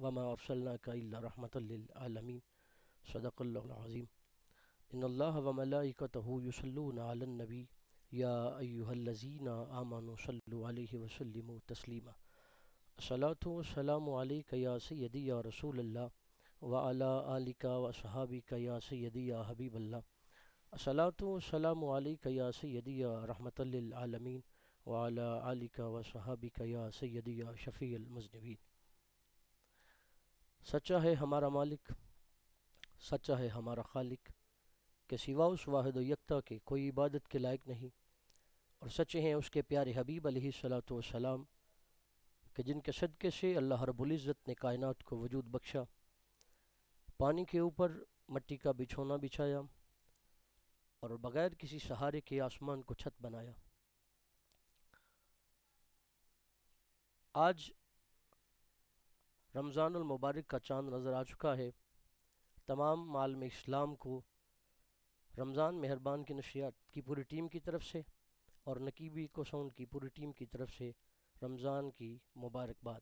وما ارسلناک الا رحمۃ للعالمین صدق اللہ العظیم ان اللہ وملائکتہ یصلون علی النبی یا ایہا الذین آمنوا صلوا علیہ وسلموا تسلیما الصلاۃ والسلام علیک یا سیدی یا رسول اللہ وعلی آلک واصحابک یا سیدی یا حبیب اللہ الصلاۃ والسلام علیک یا سیدی یا رحمۃ للعالمین وعلی آلک وصحابک یا سیدی یا شفیع المذنبین۔ سچا ہے ہمارا مالک، سچا ہے ہمارا خالق، کہ سوا اس واحد و یکتا کے کوئی عبادت کے لائق نہیں، اور سچے ہیں اس کے پیارے حبیب علیہ الصلاۃ والسلام کہ جن کے صدقے سے اللہ رب العزت نے کائنات کو وجود بخشا، پانی کے اوپر مٹی کا بچھونا بچھایا اور بغیر کسی سہارے کے آسمان کو چھت بنایا۔ آج رمضان المبارک کا چاند نظر آ چکا ہے۔ تمام عالم اسلام کو رمضان مہربان کی نشریات کی پوری ٹیم کی طرف سے اور نقیبی کو ساؤنڈ کی پوری ٹیم کی طرف سے رمضان کی مبارکباد۔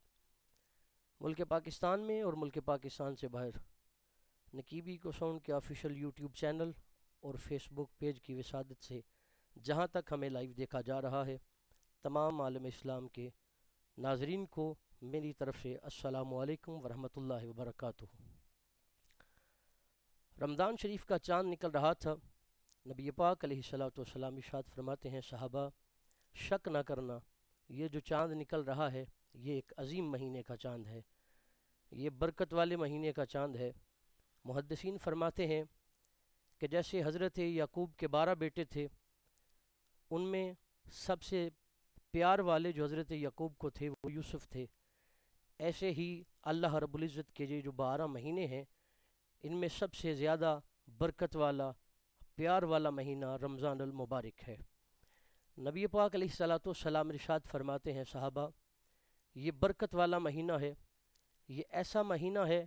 ملک پاکستان میں اور ملک پاکستان سے باہر نقیبی کو ساؤنڈ کے آفیشیل یوٹیوب چینل اور فیس بک پیج کی وسادت سے جہاں تک ہمیں لائیو دیکھا جا رہا ہے، تمام عالم اسلام کے ناظرین کو میری طرف سے السلام علیکم ورحمۃ اللہ وبرکاتہ۔ رمضان شریف کا چاند نکل رہا تھا۔ نبی پاک علیہ الصلوۃ والسلام ارشاد فرماتے ہیں، صحابہ شک نہ کرنا، یہ جو چاند نکل رہا ہے یہ ایک عظیم مہینے کا چاند ہے، یہ برکت والے مہینے کا چاند ہے۔ محدثین فرماتے ہیں کہ جیسے حضرت یعقوب کے 12 بیٹے تھے، ان میں سب سے پیار والے جو حضرت یعقوب کو تھے وہ یوسف تھے، ایسے ہی اللہ رب العزت کے یہ جو 12 مہینے ہیں، ان میں سب سے زیادہ برکت والا پیار والا مہینہ رمضان المبارک ہے۔ نبی پاک علیہ الصلوۃ والسلام ارشاد فرماتے ہیں، صحابہ یہ برکت والا مہینہ ہے، یہ ایسا مہینہ ہے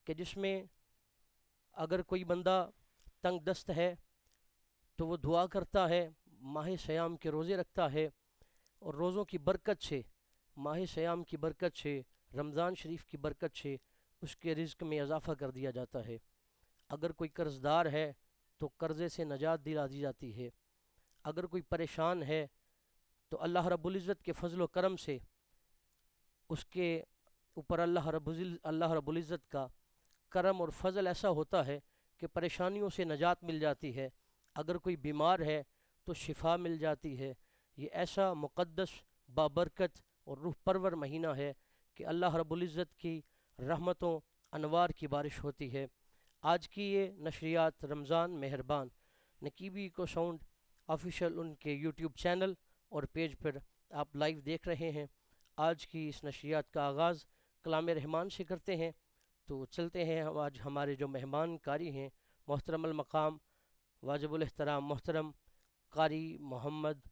کہ جس میں اگر کوئی بندہ تنگ دست ہے تو وہ دعا کرتا ہے، ماہ سیام کے روزے رکھتا ہے، اور روزوں کی برکت سے، ماہ سیام کی برکت سے، رمضان شریف کی برکت سے اس کے رزق میں اضافہ کر دیا جاتا ہے۔ اگر کوئی قرض دار ہے تو قرضے سے نجات دلا دی جاتی ہے، اگر کوئی پریشان ہے تو اللہ رب العزت کے فضل و کرم سے اس کے اوپر اللہ رب العزت کا کرم اور فضل ایسا ہوتا ہے کہ پریشانیوں سے نجات مل جاتی ہے۔ اگر کوئی بیمار ہے تو شفا مل جاتی ہے۔ یہ ایسا مقدس بابرکت اور روح پرور مہینہ ہے کہ اللہ رب العزت کی رحمتوں انوار کی بارش ہوتی ہے۔ آج کی یہ نشریات رمضان مہربان نقیبی کو ساؤنڈ آفیشیل ان کے یوٹیوب چینل اور پیج پر آپ لائیو دیکھ رہے ہیں۔ آج کی اس نشریات کا آغاز کلام رحمان سے کرتے ہیں، تو چلتے ہیں آج ہمارے جو مہمان کاری ہیں، محترم المقام واجب الاحترام محترم قاری محمد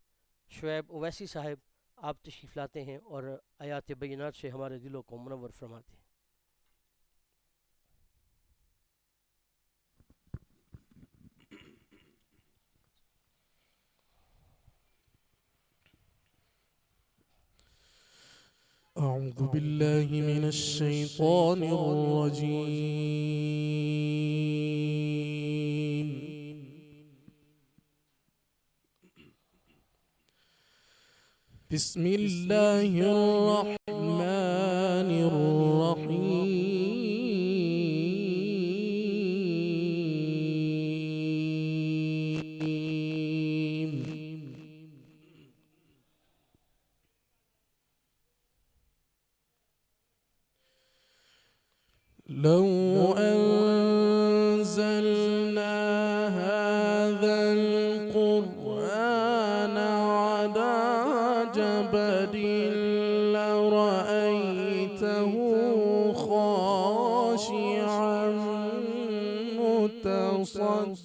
شعیب اویسی صاحب، آپ تشریف لاتے ہیں اور آیات بینات سے ہمارے دلوں کو منور فرماتے ہیں۔ أعوذ بالله من الشيطان الرجيم. بسم الله الرحمن الرحيم. لو أنزلنا هذا القرآن على جبل لرأيته خاشعا متصدعا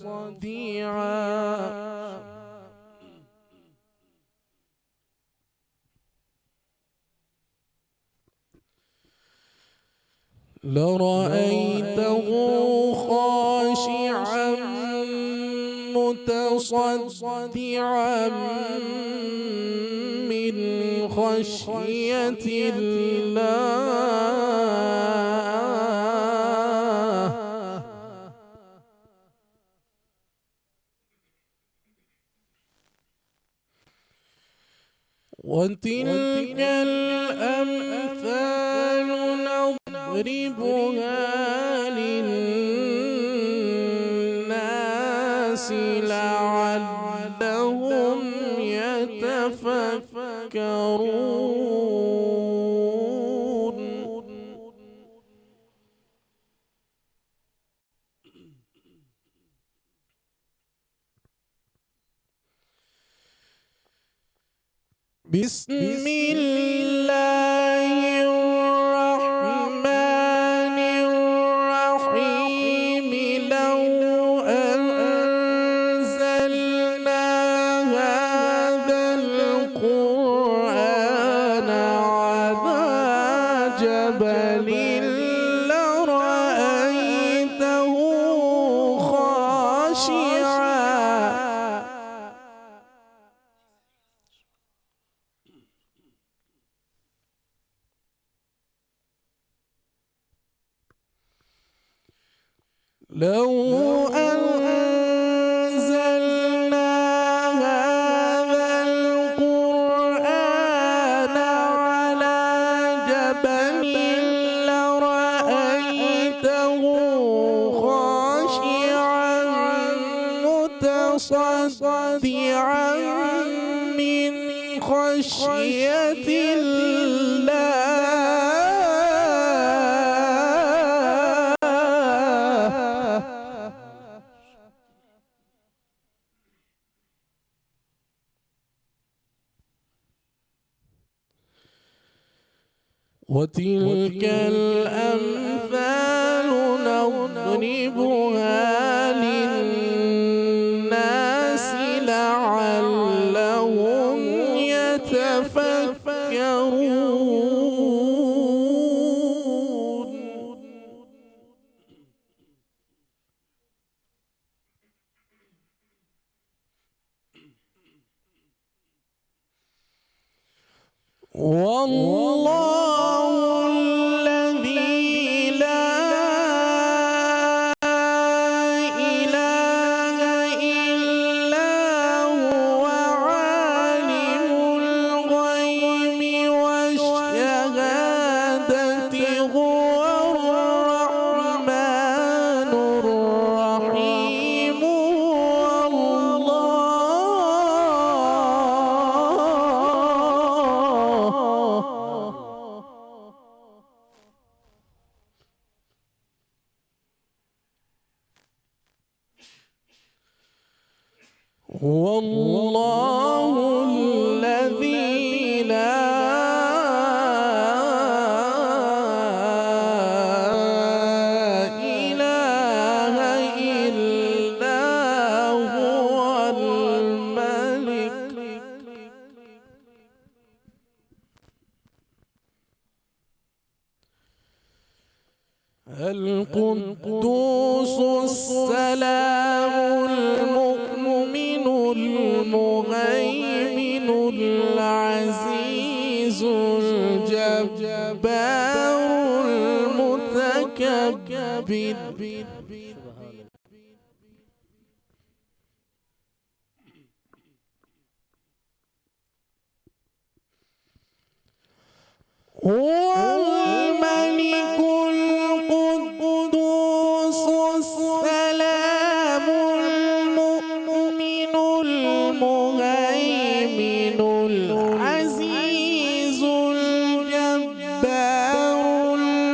لرأيته خاشعا متصدعا من خشية الله وتلك الأمثال نضربها للناس لعلهم يتفكرون. بسم الله الرحمن الرحيم. لو أنزلنا هذا القرآن على جبل لرأيته خاشعا لو أنزلنا هذا القرآن على جبل لرأيته خاشعا متصدعا من خشية وتلك الأمثال نضربها للناس لعلهم يتفكرون. والله الذي لا إله إلا هو عالم الغيب والشهادة هو الرحمن الرحيم. هو الله الذي لا إله إلا هو الملك القدوس السلام المؤمن المهيمن العزيز الجبار المتكبر. هو الملك القدوس السلام المؤمن المهيمن العزيز الجبار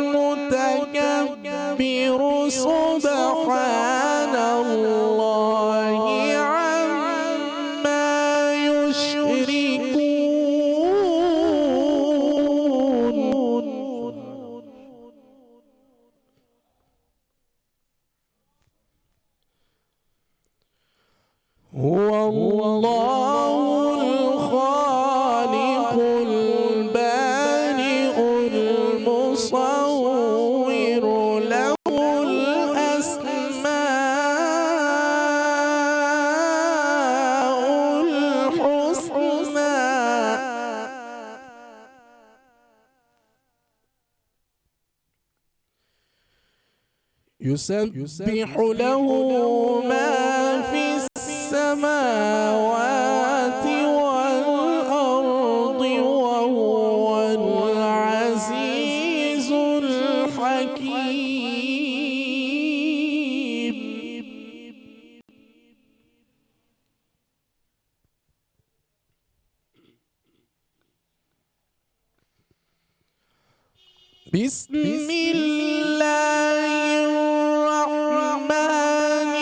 المتكبر سبحان الله عما يشركون. هو الله الخالق البارئ المصور له الأسماء الحسنى. يسبح له ما في السماوات والأرض حكيم بسم الله الرحمن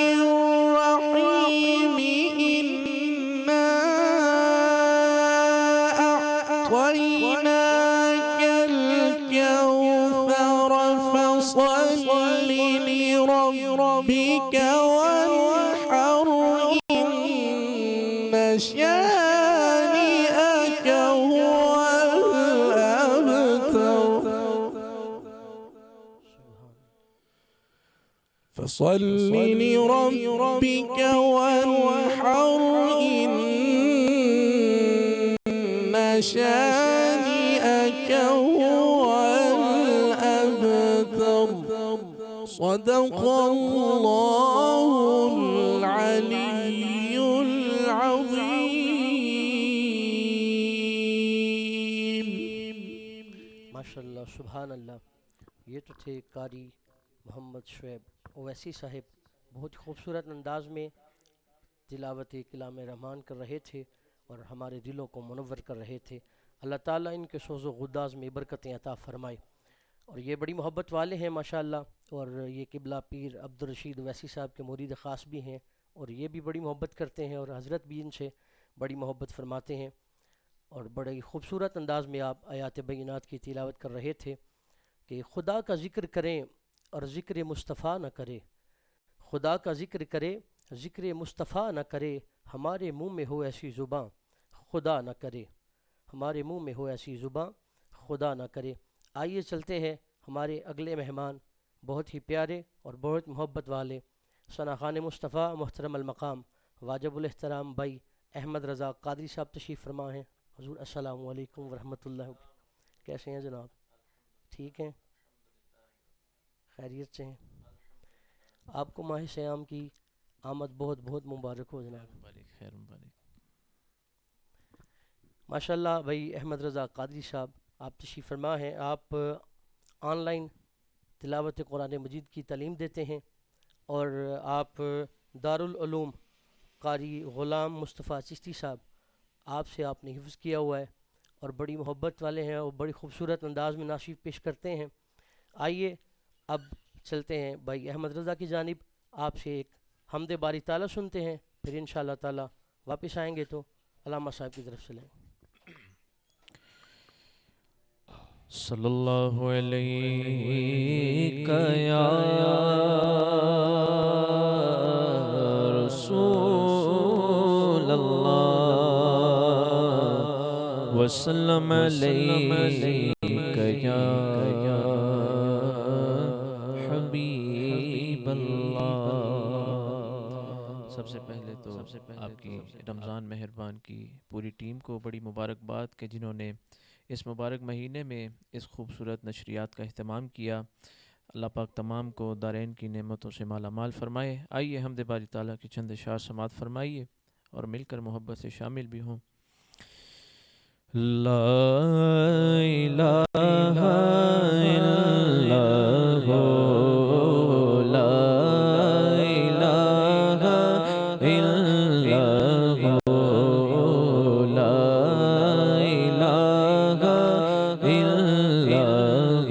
الرحيم إنا أعطيناك الكوثر فصل لربك وانحر إن شانئك هو الأبتر فصل لربك وانحر إن شانئك هو الأبتر صدق الله العلي العظيم ماشاءاللہ سبحان اللہ. یہ تو تھے قاری محمد شعیب اویسی صاحب، بہت خوبصورت انداز میں تلاوت کلام رحمان کر رہے تھے اور ہمارے دلوں کو منور کر رہے تھے. اللہ تعالیٰ ان کے سوز و غداز میں برکتیں عطا فرمائے. اور یہ بڑی محبت والے ہیں ماشاءاللہ، اور یہ قبلہ پیر عبدالرشید اویسی صاحب کے مرید خاص بھی ہیں، اور یہ بھی بڑی محبت کرتے ہیں، اور حضرت بھی ان سے بڑی محبت فرماتے ہیں. اور بڑے خوبصورت انداز میں آپ آیات بینات کی تلاوت کر رہے تھے کہ خدا کا ذکر کریں اور ذکر مصطفیٰ نہ کرے، خدا کا ذکر کرے ذکر مصطفیٰ نہ کرے، ہمارے منہ میں ہو ایسی زباں خدا نہ کرے، ہمارے منہ میں ہو ایسی زباں خدا نہ کرے. آئیے چلتے ہیں ہمارے اگلے مہمان، بہت ہی پیارے اور بہت محبت والے ثنا خان مصطفیٰ محترم المقام واجب الاحترام بھائی احمد رضا قادری صاحب تشریف فرما ہیں. حضور السلام علیکم ورحمۃ اللہ. کیسے ہیں جناب؟ ٹھیک ہیں؟ خیریت سے ہیں؟ آپ کو ماہ سیام کی آمد بہت بہت مبارک ہو جناب. خیر مبارک. ماشاءاللہ بھائی احمد رضا قادری صاحب آپ تشریف فرما ہیں. آپ آن لائن تلاوت قرآن مجید کی تعلیم دیتے ہیں، اور آپ دارالعلوم قاری غلام مصطفیٰ چشتی صاحب آپ سے آپ نے حفظ کیا ہوا ہے، اور بڑی محبت والے ہیں اور بڑی خوبصورت انداز میں نعشید پیش کرتے ہیں. آئیے اب چلتے ہیں بھائی احمد رضا کی جانب، آپ سے ایک حمد باری تعالیٰ سنتے ہیں، پھر انشاءاللہ تعالیٰ واپس آئیں گے تو علامہ صاحب کی طرف سے لیں. صلی اللہ علیہ یا رسول اللہ وسلم علیہ یا حبیب اللہ. سب سے پہلے تو آپ کی رمضان مہربان کی پوری ٹیم کو بڑی مبارکباد کہ جنہوں نے اس مبارک مہینے میں اس خوبصورت نشریات کا اہتمام کیا. اللہ پاک تمام کو دارین کی نعمتوں سے مالا مال فرمائے. آئیے حمد باری تعالیٰ کی چند اشعار سماعت فرمائیے اور مل کر محبت سے شامل بھی ہوں. لا الہ الا اللہ لا الہ الا اللہ لا الہ الا اللہ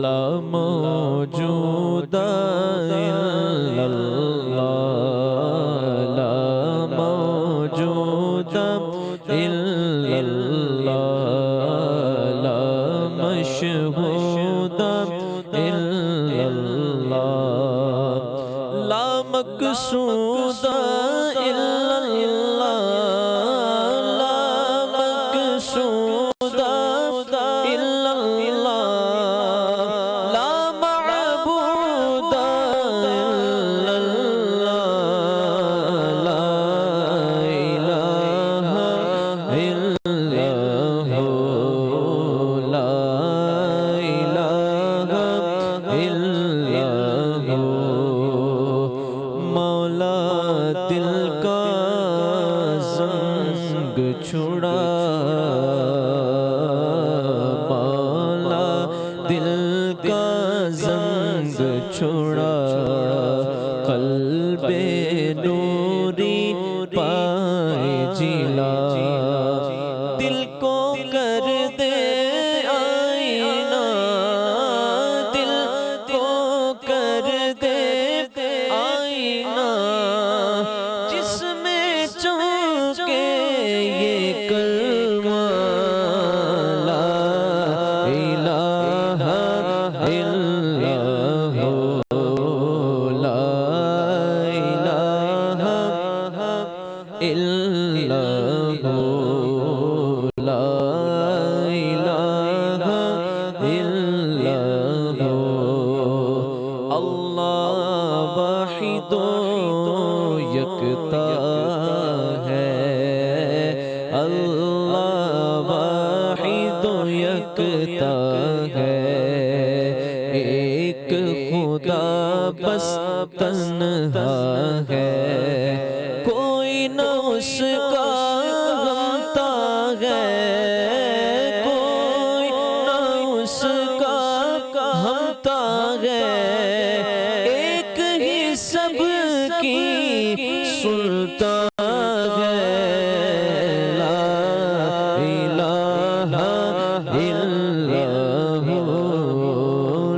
لا موجود الا اللہ لا موجود الا اللہ لا مشہود الا اللہ لا مقصود الا اللہ لا مقصود الا اللہ لا معبود الا اللہ لا الہ الا اللہ لا الہ الا اللہ مولا دل چھوڑا قلب نوری پائے جلا دل کو کر دے آئینہ دل کو کر دے آئینہ جس میں چونکے یہ کلمہ لا الہ الا اللہ لا الہ الا اللہ لا الہ الا اللہ اللہ واحد و یکتا ہے اللہ واحد و یکتا ہے ایک خدا بس تنہا ہے کوئی نہ اس کا غمتا ہے کوئی نہ اس کا ہمتا ہے ایک ہی سب کی سلطان ہے لا الہ الا اللہ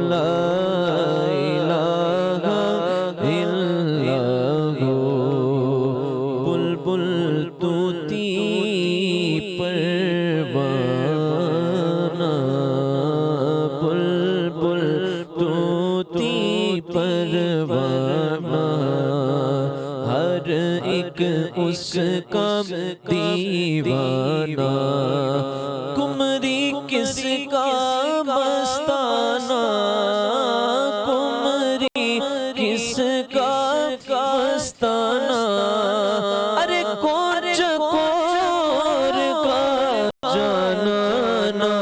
لا الہ الا اللہ بلبل طوطی پروانہ بلبل طوطی پروانہ ہر ایک اس کا دیوانہ کمری کس کا مستانہ کمری کس کا مستانہ ارے کون چکور کا جانانا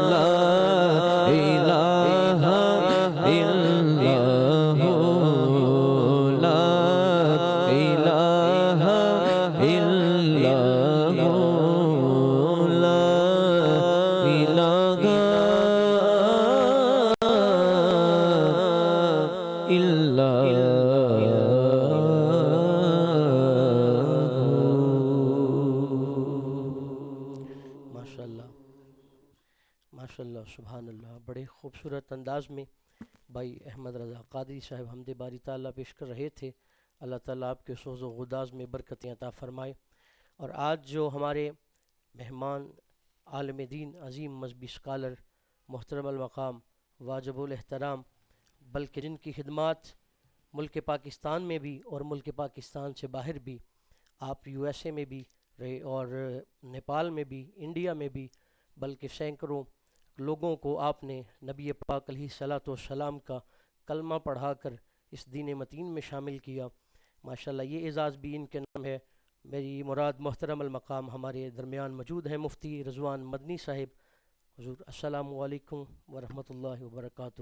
لا الہ الا اللہ لا الہ الا اللہ لا الہ الا ماشاءاللہ ماشاءاللہ سبحان اللہ بڑے خوبصورت انداز میں بھائی احمد رضا قادری صاحب حمد باری تعالیٰ پیش کر رہے تھے. اللہ تعالیٰ آپ کے سوز و غداز میں برکتیں عطا فرمائے. اور آج جو ہمارے مہمان عالم دین عظیم مذہبی اسکالر محترم المقام واجب الاحترام بلکہ جن کی خدمات ملک پاکستان میں بھی اور ملک پاکستان سے باہر بھی آپ یو ایس اے میں بھی رہے اور نیپال میں بھی انڈیا میں بھی بلکہ سینکڑوں لوگوں کو آپ نے نبی پاک علیہ الصلاۃ والسلام کا کلمہ پڑھا کر اس دین متین میں شامل کیا. ماشاءاللہ یہ اعزاز بھی ان کے نام ہے. میری مراد محترم المقام ہمارے درمیان موجود ہیں مفتی رضوان مدنی صاحب. حضور السلام علیکم ورحمۃ اللہ وبرکاتہ.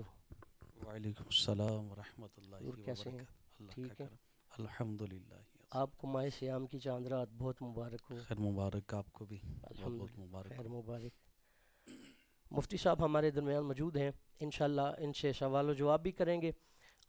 وعلیکم السلام ورحمۃ اللہ حضور کیسے ہیں؟ اللہ ٹھیک کا ہے. کرم الحمدللہ. آپ کو ماہ سیام کی چاند رات بہت مبارک ہو. خیر مبارک آپ کو بھی بہت الحمد بہت مبارک. خیر مبارک. مفتی صاحب ہمارے درمیان موجود ہیں. انشاءاللہ ان سے سوال و جواب بھی کریں گے.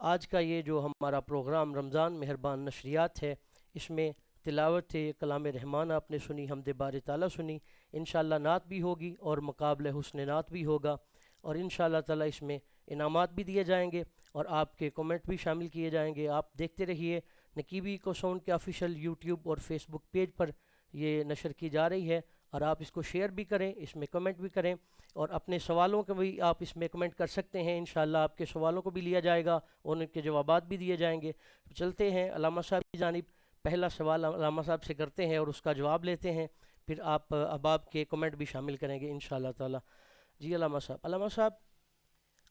آج کا یہ جو ہمارا پروگرام رمضان مہربان نشریات ہے اس میں تلاوت کلام رحمان آپ نے سنی حمد باری تعالیٰ سنی. انشاءاللہ نعت بھی ہوگی اور مقابلہ حسن نعت بھی ہوگا اور انشاءاللہ تعالیٰ اس میں انعامات بھی دیے جائیں گے اور آپ کے کومنٹ بھی شامل کیے جائیں گے. آپ دیکھتے رہیے. نقیبی کو ساؤنڈ کے آفیشیل یوٹیوب اور فیس بک پیج پر یہ نشر کی جا رہی ہے اور آپ اس کو شیئر بھی کریں, اس میں کمنٹ بھی کریں اور اپنے سوالوں کو بھی آپ اس میں کمنٹ کر سکتے ہیں. انشاءاللہ آپ کے سوالوں کو بھی لیا جائے گا اور ان کے جوابات بھی دیے جائیں گے. چلتے ہیں علامہ صاحب کی جانب. پہلا سوال علامہ صاحب سے کرتے ہیں اور اس کا جواب لیتے ہیں, پھر آپ کے کمنٹ بھی شامل کریں گے انشاءاللہ تعالی. جی علامہ صاحب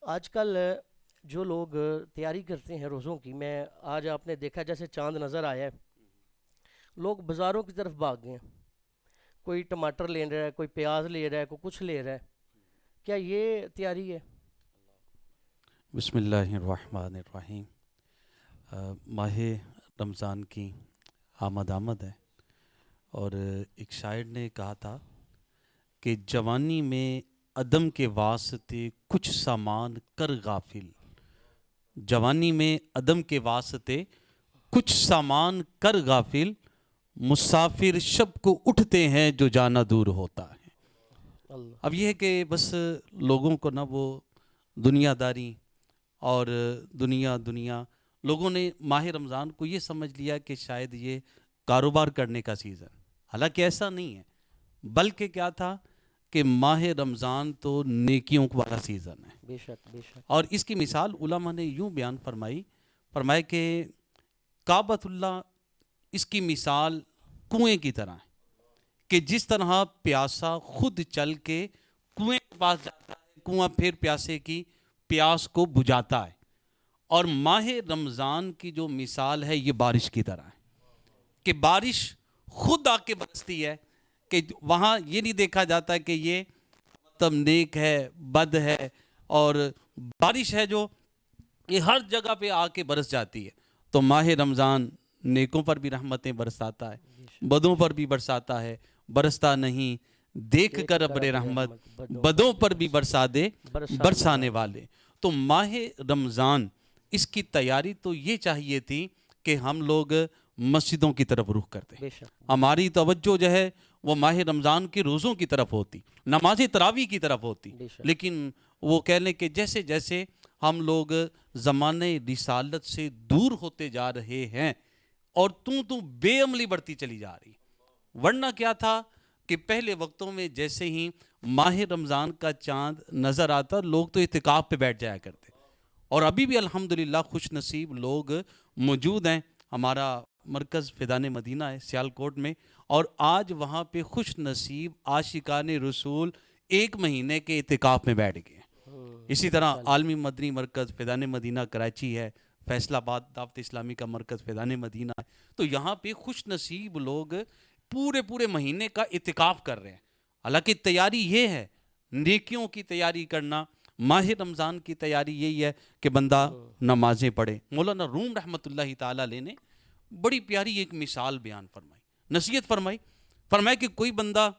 آج کل جو لوگ تیاری کرتے ہیں روزوں کی, میں آج آپ نے دیکھا جیسے چاند نظر آیا ہے, لوگ بازاروں کی طرف بھاگ گئے ہیں. کوئی ٹماٹر لے رہا ہے, کوئی پیاز لے رہا ہے, کوئی کچھ لے رہا ہے. کیا یہ تیاری ہے؟ بسم اللہ الرحمن الرحیم. ماہ رمضان کی آمد ہے اور ایک شاعر نے کہا تھا کہ جوانی میں عدم کے واسطے کچھ سامان کر غافل, جوانی میں عدم کے واسطے کچھ سامان کر غافل، مسافر شب کو اٹھتے ہیں جو جانا دور ہوتا ہے۔ اللہ اب یہ ہے کہ بس لوگوں کو نا وہ دنیا داری اور دنیا لوگوں نے ماہ رمضان کو یہ سمجھ لیا کہ شاید یہ کاروبار کرنے کا سیزن، حالانکہ ایسا نہیں ہے، بلکہ کیا تھا کہ ماہ رمضان تو نیکیوں والا سیزن ہے۔ بے شک بے شک۔ اور اس کی مثال علماء نے یوں بیان فرمائی کہ کعبۃ اللہ، اس کی مثال کنویں کی طرح ہے کہ جس طرح پیاسا خود چل کے کنویں کے پاس جاتا ہے، کنواں پھر پیاسے کی پیاس کو بجھاتا ہے، اور ماہ رمضان کی جو مثال ہے یہ بارش کی طرح ہے کہ بارش خود آ کے برستی ہے، کہ وہاں یہ نہیں دیکھا جاتا کہ یہ تم نیک ہے بد ہے، اور بارش ہے جو یہ ہر جگہ پہ آ کے برس جاتی ہے۔ تو ماہ رمضان نیکوں پر بھی رحمتیں برساتا ہے، بدوں پر بھی برساتا ہے، برستا نہیں دیکھ کر ابر رحمت، بدوں پر بھی برسا دے برسانے والے۔ تو ماہ رمضان اس کی تیاری تو یہ چاہیے تھی کہ ہم لوگ مسجدوں کی طرف رخ کرتے، بے شک ہماری توجہ جو ہے وہ ماہ رمضان کے روزوں کی طرف ہوتی، نماز تراویح کی طرف ہوتی، بے شک۔ لیکن وہ کہہ لیں کہ جیسے جیسے ہم لوگ زمانے رسالت سے دور ہوتے جا رہے ہیں اور تو بے عملی بڑھتی چلی جا رہی۔ ورنہ کیا تھا کہ پہلے وقتوں میں جیسے ہی ماہ رمضان کا چاند نظر آتا لوگ تو اعتکاف پہ بیٹھ جایا کرتے، اور ابھی بھی الحمدللہ خوش نصیب لوگ موجود ہیں۔ ہمارا مرکز فیضان مدینہ ہے سیالکوٹ میں، اور آج وہاں پہ خوش نصیب عاشقان رسول ایک مہینے کے اعتکاف میں بیٹھ گئے۔ اسی طرح عالمی مدنی مرکز فیضان مدینہ کراچی ہے، فیصل آباد دعوت اسلامی کا مرکز فیضان مدینہ ہے، تو یہاں پہ خوش نصیب لوگ پورے مہینے کا اعتکاف کر رہے ہیں۔ حالانکہ تیاری یہ ہے، نیکیوں کی تیاری کرنا، ماہ رمضان کی تیاری یہی ہے کہ بندہ نمازیں پڑھے۔ مولانا روم رحمۃ اللہ تعالیٰ علیہ نے بڑی پیاری ایک مثال بیان فرمائی، نصیحت فرمائی کہ کوئی بندہ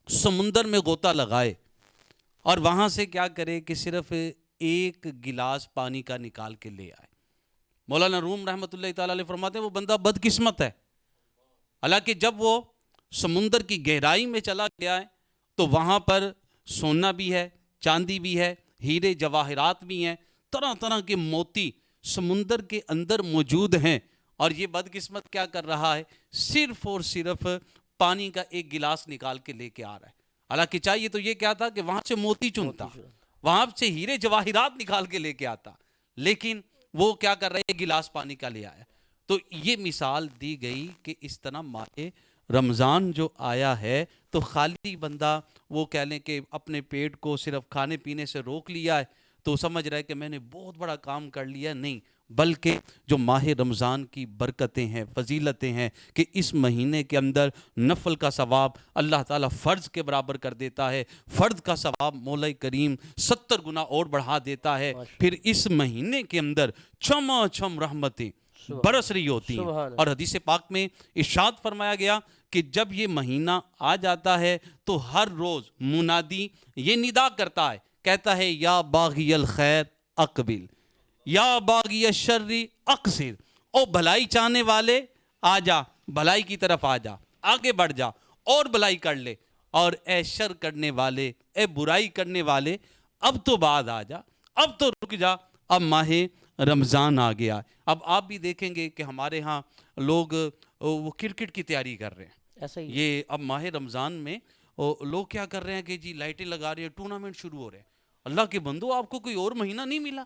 سمندر میں غوطہ لگائے اور وہاں سے کیا کرے کہ صرف ایک گلاس پانی کا نکال کے لے آئے۔ مولانا روم رحمۃ اللہ تعالیٰ علیہ فرماتے ہیں وہ بندہ بدقسمت ہے، حالانکہ جب وہ سمندر کی گہرائی میں چلا گیا ہے تو وہاں پر سونا بھی ہے، چاندی بھی ہے، ہیرے جواہرات بھی ہیں، طرح طرح کے موتی سمندر کے اندر موجود ہیں، اور یہ بدقسمت کیا کر رہا ہے؟ صرف اور صرف پانی کا ایک گلاس نکال کے لے کے آ رہا ہے۔ حالانکہ چاہیے تو یہ کیا تھا کہ وہاں سے موتی چنتا، وہاں سے ہیرے جواہرات نکال کے لے کے آتا، لیکن وہ کیا کر رہا ہے؟ ایک گلاس پانی کا لے آیا۔ تو یہ مثال دی گئی کہ اس طرح ماہ رمضان جو آیا ہے تو خالی بندہ وہ کہہ لیں کہ اپنے پیٹ کو صرف کھانے پینے سے روک لیا ہے تو سمجھ رہا ہے کہ میں نے بہت بڑا کام کر لیا، نہیں، بلکہ جو ماہ رمضان کی برکتیں ہیں، فضیلتیں ہیں کہ اس مہینے کے اندر نفل کا ثواب اللہ تعالیٰ فرض کے برابر کر دیتا ہے، فرض کا ثواب مولا کریم 70 گنا اور بڑھا دیتا ہے، پھر اس مہینے کے اندر چھما چھم رحمتیں برس رہی ہوتی ہیں۔ اور حدیث پاک میں ارشاد فرمایا گیا کہ جب یہ مہینہ آ جاتا ہے تو ہر روز منادی یہ ندا کرتا ہے، کہتا ہے یا باغی الخیر اقبل، یا باغی الشر اقصر، او بھلائی چاہنے والے آ جا، بھلائی کی طرف آ جا، آگے بڑھ جا اور بھلائی کر لے، اور اے شر کرنے والے، اے برائی کرنے والے اب تو بعد آ جا، اب تو رک جا، اب ماہ رمضان آ گیا۔ اب آپ بھی دیکھیں گے کہ ہمارے ہاں لوگ وہ کرکٹ کی تیاری کر رہے ہیں، ایسا ہی یہ اب ماہ رمضان میں لوگ کیا کر رہے ہیں کہ جی لائٹیں لگا رہے ہیں، ٹورنامنٹ شروع ہو رہے ہیں۔ اللہ کے بندو، آپ کو کوئی اور مہینہ نہیں ملا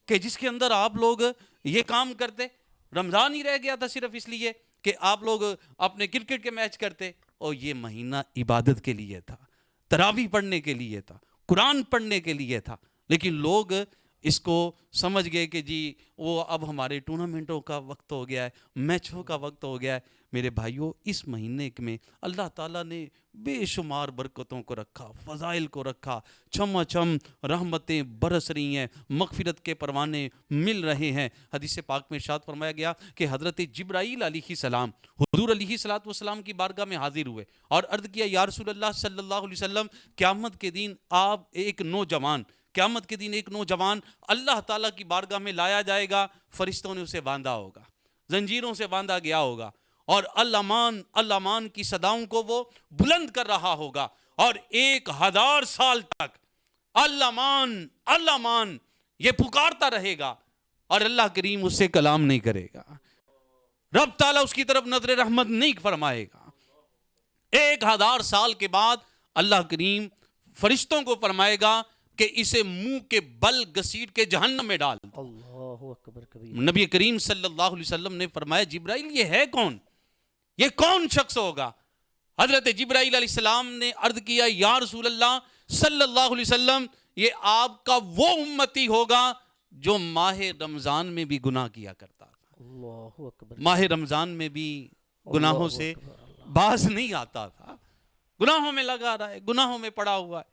کہ جس کے اندر آپ لوگ یہ کام کرتے؟ رمضان ہی رہ گیا تھا صرف اس لیے کہ آپ لوگ اپنے کرکٹ کے میچ کرتے، اور یہ مہینہ عبادت کے لیے تھا، تراویح پڑھنے کے لیے تھا، قرآن پڑھنے کے لیے تھا، لیکن لوگ اس کو سمجھ گئے کہ جی وہ اب ہمارے ٹورنامنٹوں کا وقت ہو گیا ہے، میچوں کا وقت ہو گیا ہے۔ میرے بھائیوں، اس مہینے میں اللہ تعالیٰ نے بے شمار برکتوں کو رکھا، فضائل کو رکھا، چھم چھم رحمتیں برس رہی ہیں، مغفرت کے پروانے مل رہے ہیں۔ حدیث پاک میں ارشاد فرمایا گیا کہ حضرت جبرائیل علیہ السلام حضور علیہ السلام کی بارگاہ میں حاضر ہوئے اور عرض کیا یا رسول اللہ صلی اللہ علیہ وسلم، قیامت کے دن آپ ایک نوجوان قیامت کے دن ایک نوجوان اللہ تعالیٰ کی بارگاہ میں لایا جائے گا، فرشتوں نے اسے باندھا ہوگا، زنجیروں سے باندھا گیا ہوگا، اور الامان الامان کی صداؤں کو وہ بلند کر رہا ہوگا، اور 1000 سال تک الامان الامان یہ پکارتا رہے گا، اور اللہ کریم اس سے کلام نہیں کرے گا، رب تعالیٰ اس کی طرف نظر رحمت نہیں فرمائے گا۔ 1000 سال کے بعد اللہ کریم فرشتوں کو فرمائے گا کہ اسے منہ کے بل گھسیٹ کے جہنم میں ڈال دو۔ اللہ اکبر کبیر۔ نبی کریم صلی اللہ علیہ وسلم نے فرمایا جبرائیل یہ ہے کون؟ یہ کون شخص ہوگا؟ حضرت جبرائیل علیہ السلام نے عرض کیا یا رسول اللہ صلی اللہ علیہ وسلم یہ آپ کا وہ امتی ہوگا جو ماہ رمضان میں بھی گناہ کیا کرتا تھا، اللہ اکبر۔ ماہ رمضان میں بھی گناہوں سے باز نہیں آتا تھا، گناہوں میں لگا رہا ہے، گناہوں میں پڑا ہوا ہے۔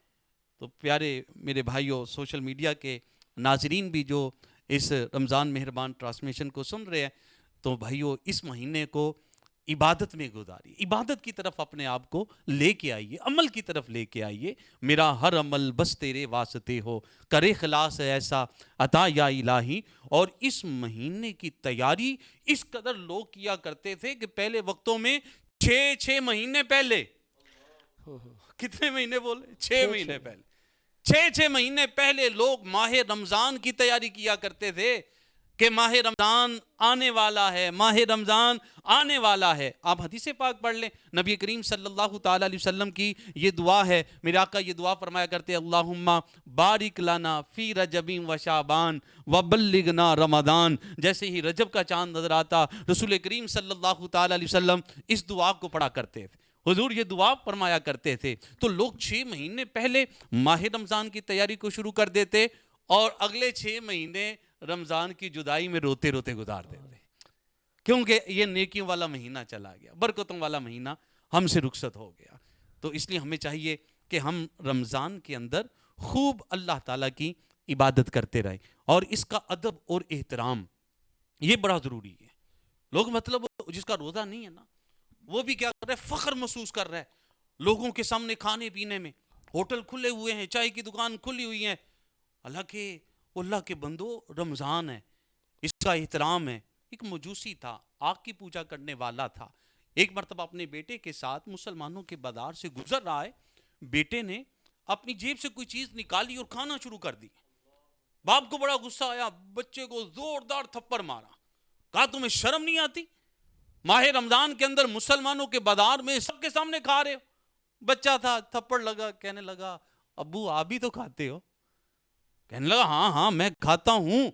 تو پیارے میرے بھائیوں، سوشل میڈیا کے ناظرین بھی جو اس رمضان مہربان ٹرانسمیشن کو سن رہے ہیں، تو بھائیوں اس مہینے کو عبادت میں گزاری، عبادت کی طرف اپنے آپ کو لے کے آئیے، عمل کی طرف لے کے آئیے۔ میرا ہر عمل بس تیرے واسطے ہو، کرے خلاص ایسا عطا یا الہی۔ اور اس مہینے کی تیاری اس قدر لوگ کیا کرتے تھے کہ پہلے وقتوں میں 6 مہینے پہلے، کتنے مہینے بولے؟ 6 مہینے پہلے، 6 مہینے پہلے لوگ ماہ رمضان کی تیاری کیا کرتے تھے کہ ماہ رمضان آنے والا ہے، ماہ رمضان آنے والا ہے۔ آپ حدیث پاک پڑھ لیں، نبی کریم صلی اللہ تعالیٰ علیہ وسلم کی یہ دعا ہے، میرے آقا یہ دعا فرمایا کرتے اللہم بارک لنا فی رجب و شعبان وبلغنا رمضان۔ جیسے ہی رجب کا چاند نظر آتا رسول کریم صلی اللہ تعالیٰ علیہ وسلم اس دعا کو پڑھا کرتے تھے، حضور یہ دعا فرمایا کرتے تھے۔ تو لوگ 6 مہینے پہلے ماہ رمضان کی تیاری کو شروع کر دیتے، اور اگلے 6 مہینے رمضان کی جدائی میں روتے روتے گزار دیتے، کیونکہ یہ نیکیوں والا مہینہ چلا گیا، برکتوں والا مہینہ ہم سے رخصت ہو گیا۔ تو اس لیے ہمیں چاہیے کہ ہم رمضان کے اندر خوب اللہ تعالیٰ کی عبادت کرتے رہیں، اور اس کا ادب اور احترام یہ بڑا ضروری ہے۔ لوگ مطلب جس کا روزہ نہیں ہے نا، وہ بھی کیا کر رہا ہے؟ فخر محسوس کر رہا ہے لوگوں کے سامنے کھانے پینے میں، ہوٹل کھلے ہوئے ہیں، چائے کی دکان کھلی ہوئی ہیں، حالانکہ اللہ کے بندو رمضان ہے، اس کا احترام ہے۔ ایک مجوسی تھا، آگ کی پوجا کرنے والا تھا، ایک مرتبہ اپنے بیٹے کے ساتھ مسلمانوں کے بازار سے گزر رہا ہے، بیٹے نے اپنی جیب سے کوئی چیز نکالی اور کھانا شروع کر دی۔ باپ کو بڑا غصہ آیا، بچے کو زوردار تھپڑ مارا، کہا تمہیں شرم نہیں آتی؟ ماہ رمضان کے اندر مسلمانوں کے بازار میں سب کے سامنے کھا رہے ہو۔ بچہ تھا، تھپڑ لگا، کہنے لگا ابو آپ بھی تو کھاتے ہو؟ کہنے لگا ہاں میں کھاتا ہوں،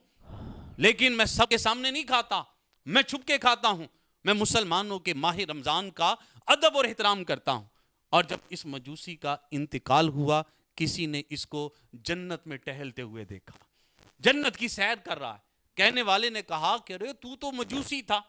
لیکن میں سب کے سامنے نہیں کھاتا، میں چھپ کے کھاتا ہوں، میں مسلمانوں کے ماہ رمضان کا ادب اور احترام کرتا ہوں۔ اور جب اس مجوسی کا انتقال ہوا، کسی نے اس کو جنت میں ٹہلتے ہوئے دیکھا، جنت کی سیر کر رہا ہے۔ کہنے والے نے کہا کہ ارے تو تو مجوسی تھا،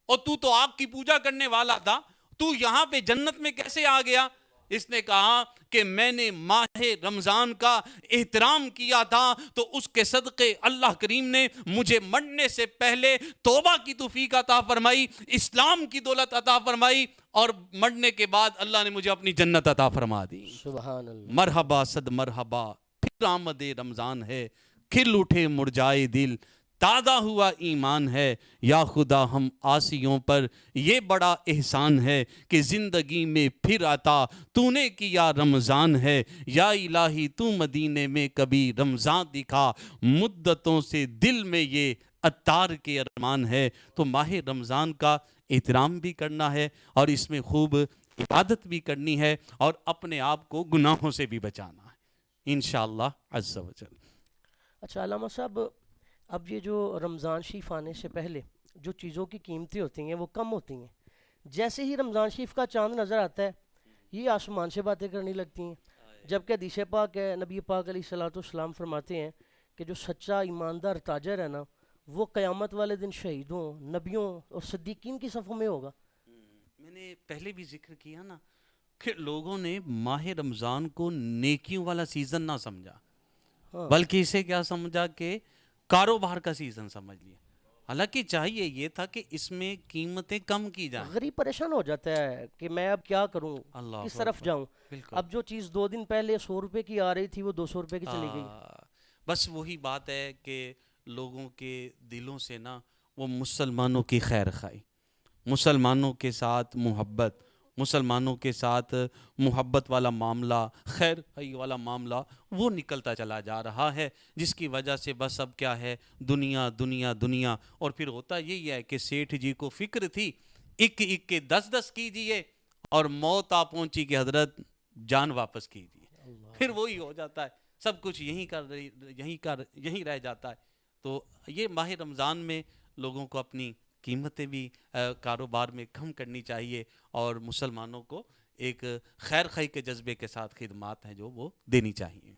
اور تو تو آگ کی پوجا کرنے والا تھا، تو یہاں پہ جنت میں کیسے آ گیا؟ اس نے کہا کہ میں نے ماہ رمضان کا احترام کیا تھا، تو اس کے صدقے اللہ کریم نے مجھے مرنے سے پہلے توبہ کی توفیق عطا فرمائی، اسلام کی دولت عطا فرمائی، اور مرنے کے بعد اللہ نے مجھے اپنی جنت عطا فرما دی۔ سبحان اللہ۔ مرحبا صد مرحبا، پھر آمد رمضان ہے، کھل اٹھے مرجائے دل، تازہ ہوا ایمان ہے، یا خدا ہم آسیوں پر یہ بڑا احسان ہے کہ زندگی میں پھر عطا تو نے کیا رمضان ہے، یا الہی تو مدینے میں کبھی رمضان دکھا، مدتوں سے دل میں یہ عطار کے ارمان ہے۔ تو ماہ رمضان کا احترام بھی کرنا ہے، اور اس میں خوب عبادت بھی کرنی ہے، اور اپنے آپ کو گناہوں سے بھی بچانا ہے انشاءاللہ عز و جل۔ اچھا علامہ صاحب، اب یہ جو رمضان شریف آنے سے پہلے جو چیزوں کی قیمتیں ہوتی ہیں وہ کم ہوتی ہیں، جیسے ہی رمضان شریف کا چاند نظر آتا ہے یہ آسمان سے باتیں کرنے لگتی ہیں، جبکہ حدیث پاک ہے، نبی پاک علیہ الصلوۃ والسلام فرماتے ہیں کہ جو سچا ایماندار تاجر ہے نا، وہ قیامت والے دن شہیدوں، نبیوں اور صدیقین کی صفوں میں ہوگا۔ میں نے پہلے بھی ذکر کیا نا کہ لوگوں نے ماہ رمضان کو نیکیوں والا سیزن نہ سمجھا، بلکہ اسے کیا سمجھا کہ کاروبار کا سیزن سمجھ لیا۔ حالانکہ چاہیے یہ تھا کہ اس میں قیمتیں کم کی جائیں۔ غریب پریشان ہو جاتا ہے کہ میں اب کیا کروں، کس طرف جاؤں۔ اب جو چیز 2 دن پہلے 100 روپے کی آ رہی تھی وہ 200 روپے کی چلی گئی۔ بس وہی بات ہے کہ لوگوں کے دلوں سے نا وہ مسلمانوں کی خیر خواہی، مسلمانوں کے ساتھ محبت، مسلمانوں کے ساتھ محبت والا معاملہ، خیر خواہی والا معاملہ وہ نکلتا چلا جا رہا ہے، جس کی وجہ سے بس اب کیا ہے، دنیا دنیا دنیا۔ اور پھر ہوتا یہی ہے کہ سیٹھ جی کو فکر تھی ایک ایک کے 10 کیجئے، اور موت آ پہنچی کہ حضرت جان واپس کیجئے، پھر وہی ہو جاتا ہے، سب کچھ یہیں رہ جاتا ہے۔ تو یہ ماہ رمضان میں لوگوں کو اپنی قیمتیں بھی کاروبار میں کم کرنی چاہیے، اور مسلمانوں کو ایک خیر خواہی کے جذبے کے ساتھ خدمات ہیں جو وہ دینی چاہیے۔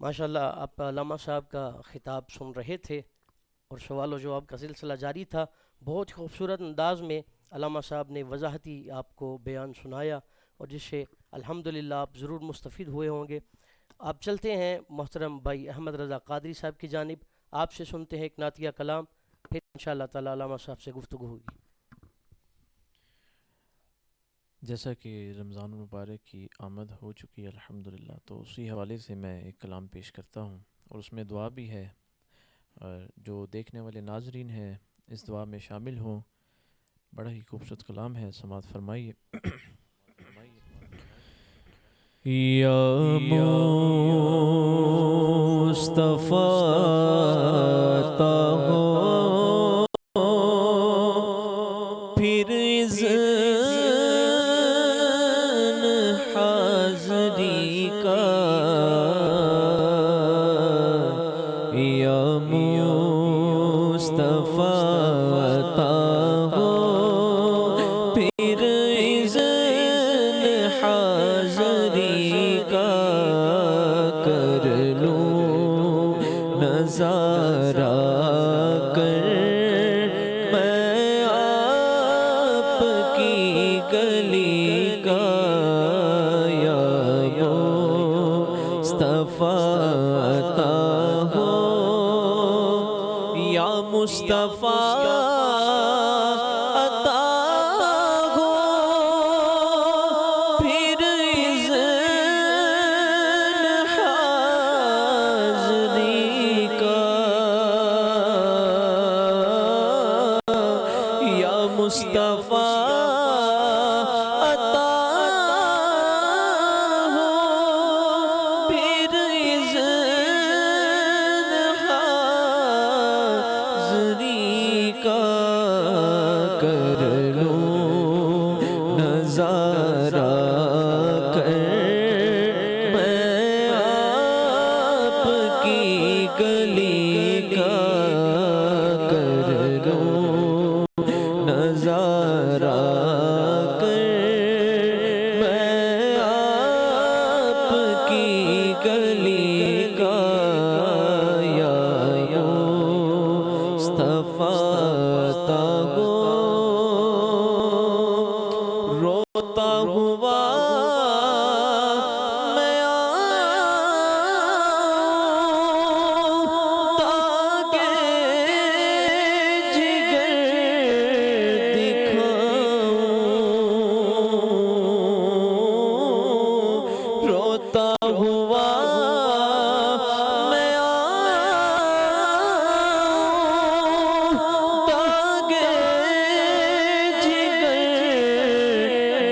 ماشاءاللہ آپ علامہ صاحب کا خطاب سن رہے تھے اور سوال و جواب کا سلسلہ جاری تھا۔ بہت خوبصورت انداز میں علامہ صاحب نے وضاحتی آپ کو بیان سنایا، اور جس سے الحمدللہ آپ ضرور مستفید ہوئے ہوں گے۔ آپ چلتے ہیں محترم بھائی احمد رضا قادری صاحب کی جانب، آپ سے سنتے ہیں ایک نعتیہ کلام، پھر انشاءاللہ تعالی علامہ صاحب سے گفتگو ہوگی۔ جیسا کہ رمضان المبارک کی آمد ہو چکی ہے الحمدللہ، تو اسی حوالے سے میں ایک کلام پیش کرتا ہوں، اور اس میں دعا بھی ہے، اور جو دیکھنے والے ناظرین ہیں اس دعا میں شامل ہوں۔ بڑا ہی خوبصورت کلام ہے، سماعت فرمائیے۔ یا مصطفیٰ پھر حاضری کا، یا مصطفیٰ پھر حاضری کا، کر لوں نظارہ کر میں آپ کی گلی کا، یا مصطفیٰ عطا ہو، یا مصطفیٰ عطا ہو، پھر حاضری کا، یا مصطفیٰ عطا ہو، پھر حاضری کا، کر لوں نظارہ کر میں آپ کی گلی کا، کر لوں نظارہ کر میں آپ کی گلی کا، یا مصطفیٰ عطا ہو، روتا ہوا میں آؤں تاکہ جگر دکھاؤں، روتا ہوا میں آؤں تاکہ جگر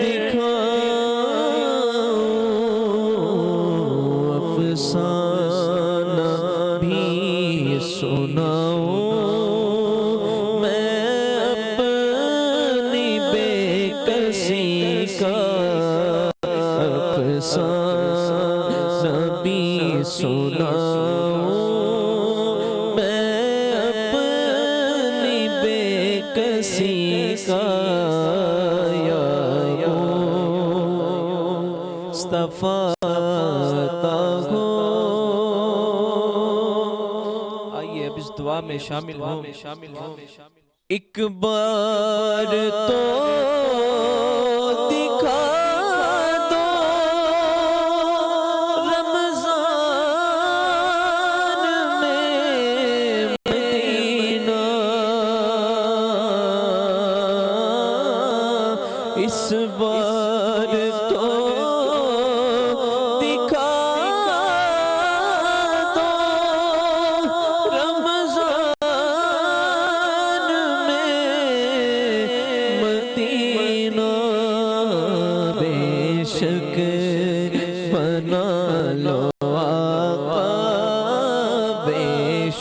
دکھاؤں، افسانہ بھی سناؤں میں اپنی بے کسی کا، افسانہ بھی سناؤں میں اپنی بے کسی کا، یا مصطفیٰ عطا ہو۔ آئیے اب اس دعا میں شامل ہوں۔ ایک بار تو دکھا دو رمضان میں مدینہ، اس بار تو دکھا دو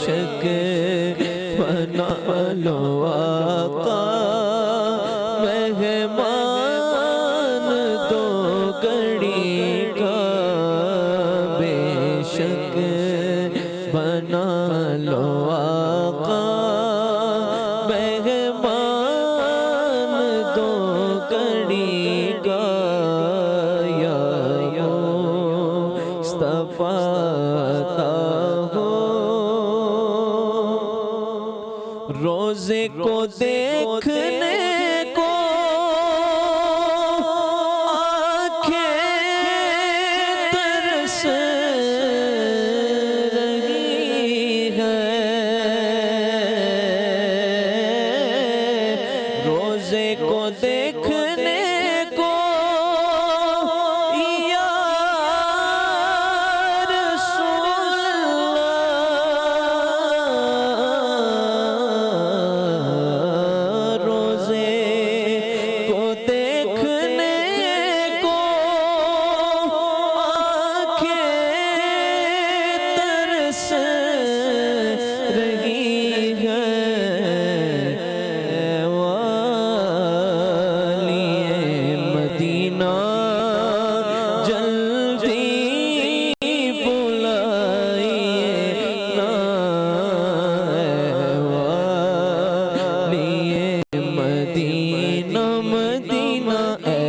شک بنا لو آقا مہمان دو گھڑی کا بے شک بنا لو آقا مہمان دو گھڑی کا یا مصطفیٰ عطا ہو روزے کو دیکھنے کو آنکھیں ترس رہی ہے روزے کو دیکھنے کو یا رسول اللہ روزے کو دیکھنے کو آنکھیں ترس رہی ہے والی مدینہ جلدی بلائیے نا والی مدینہ مدینہ اے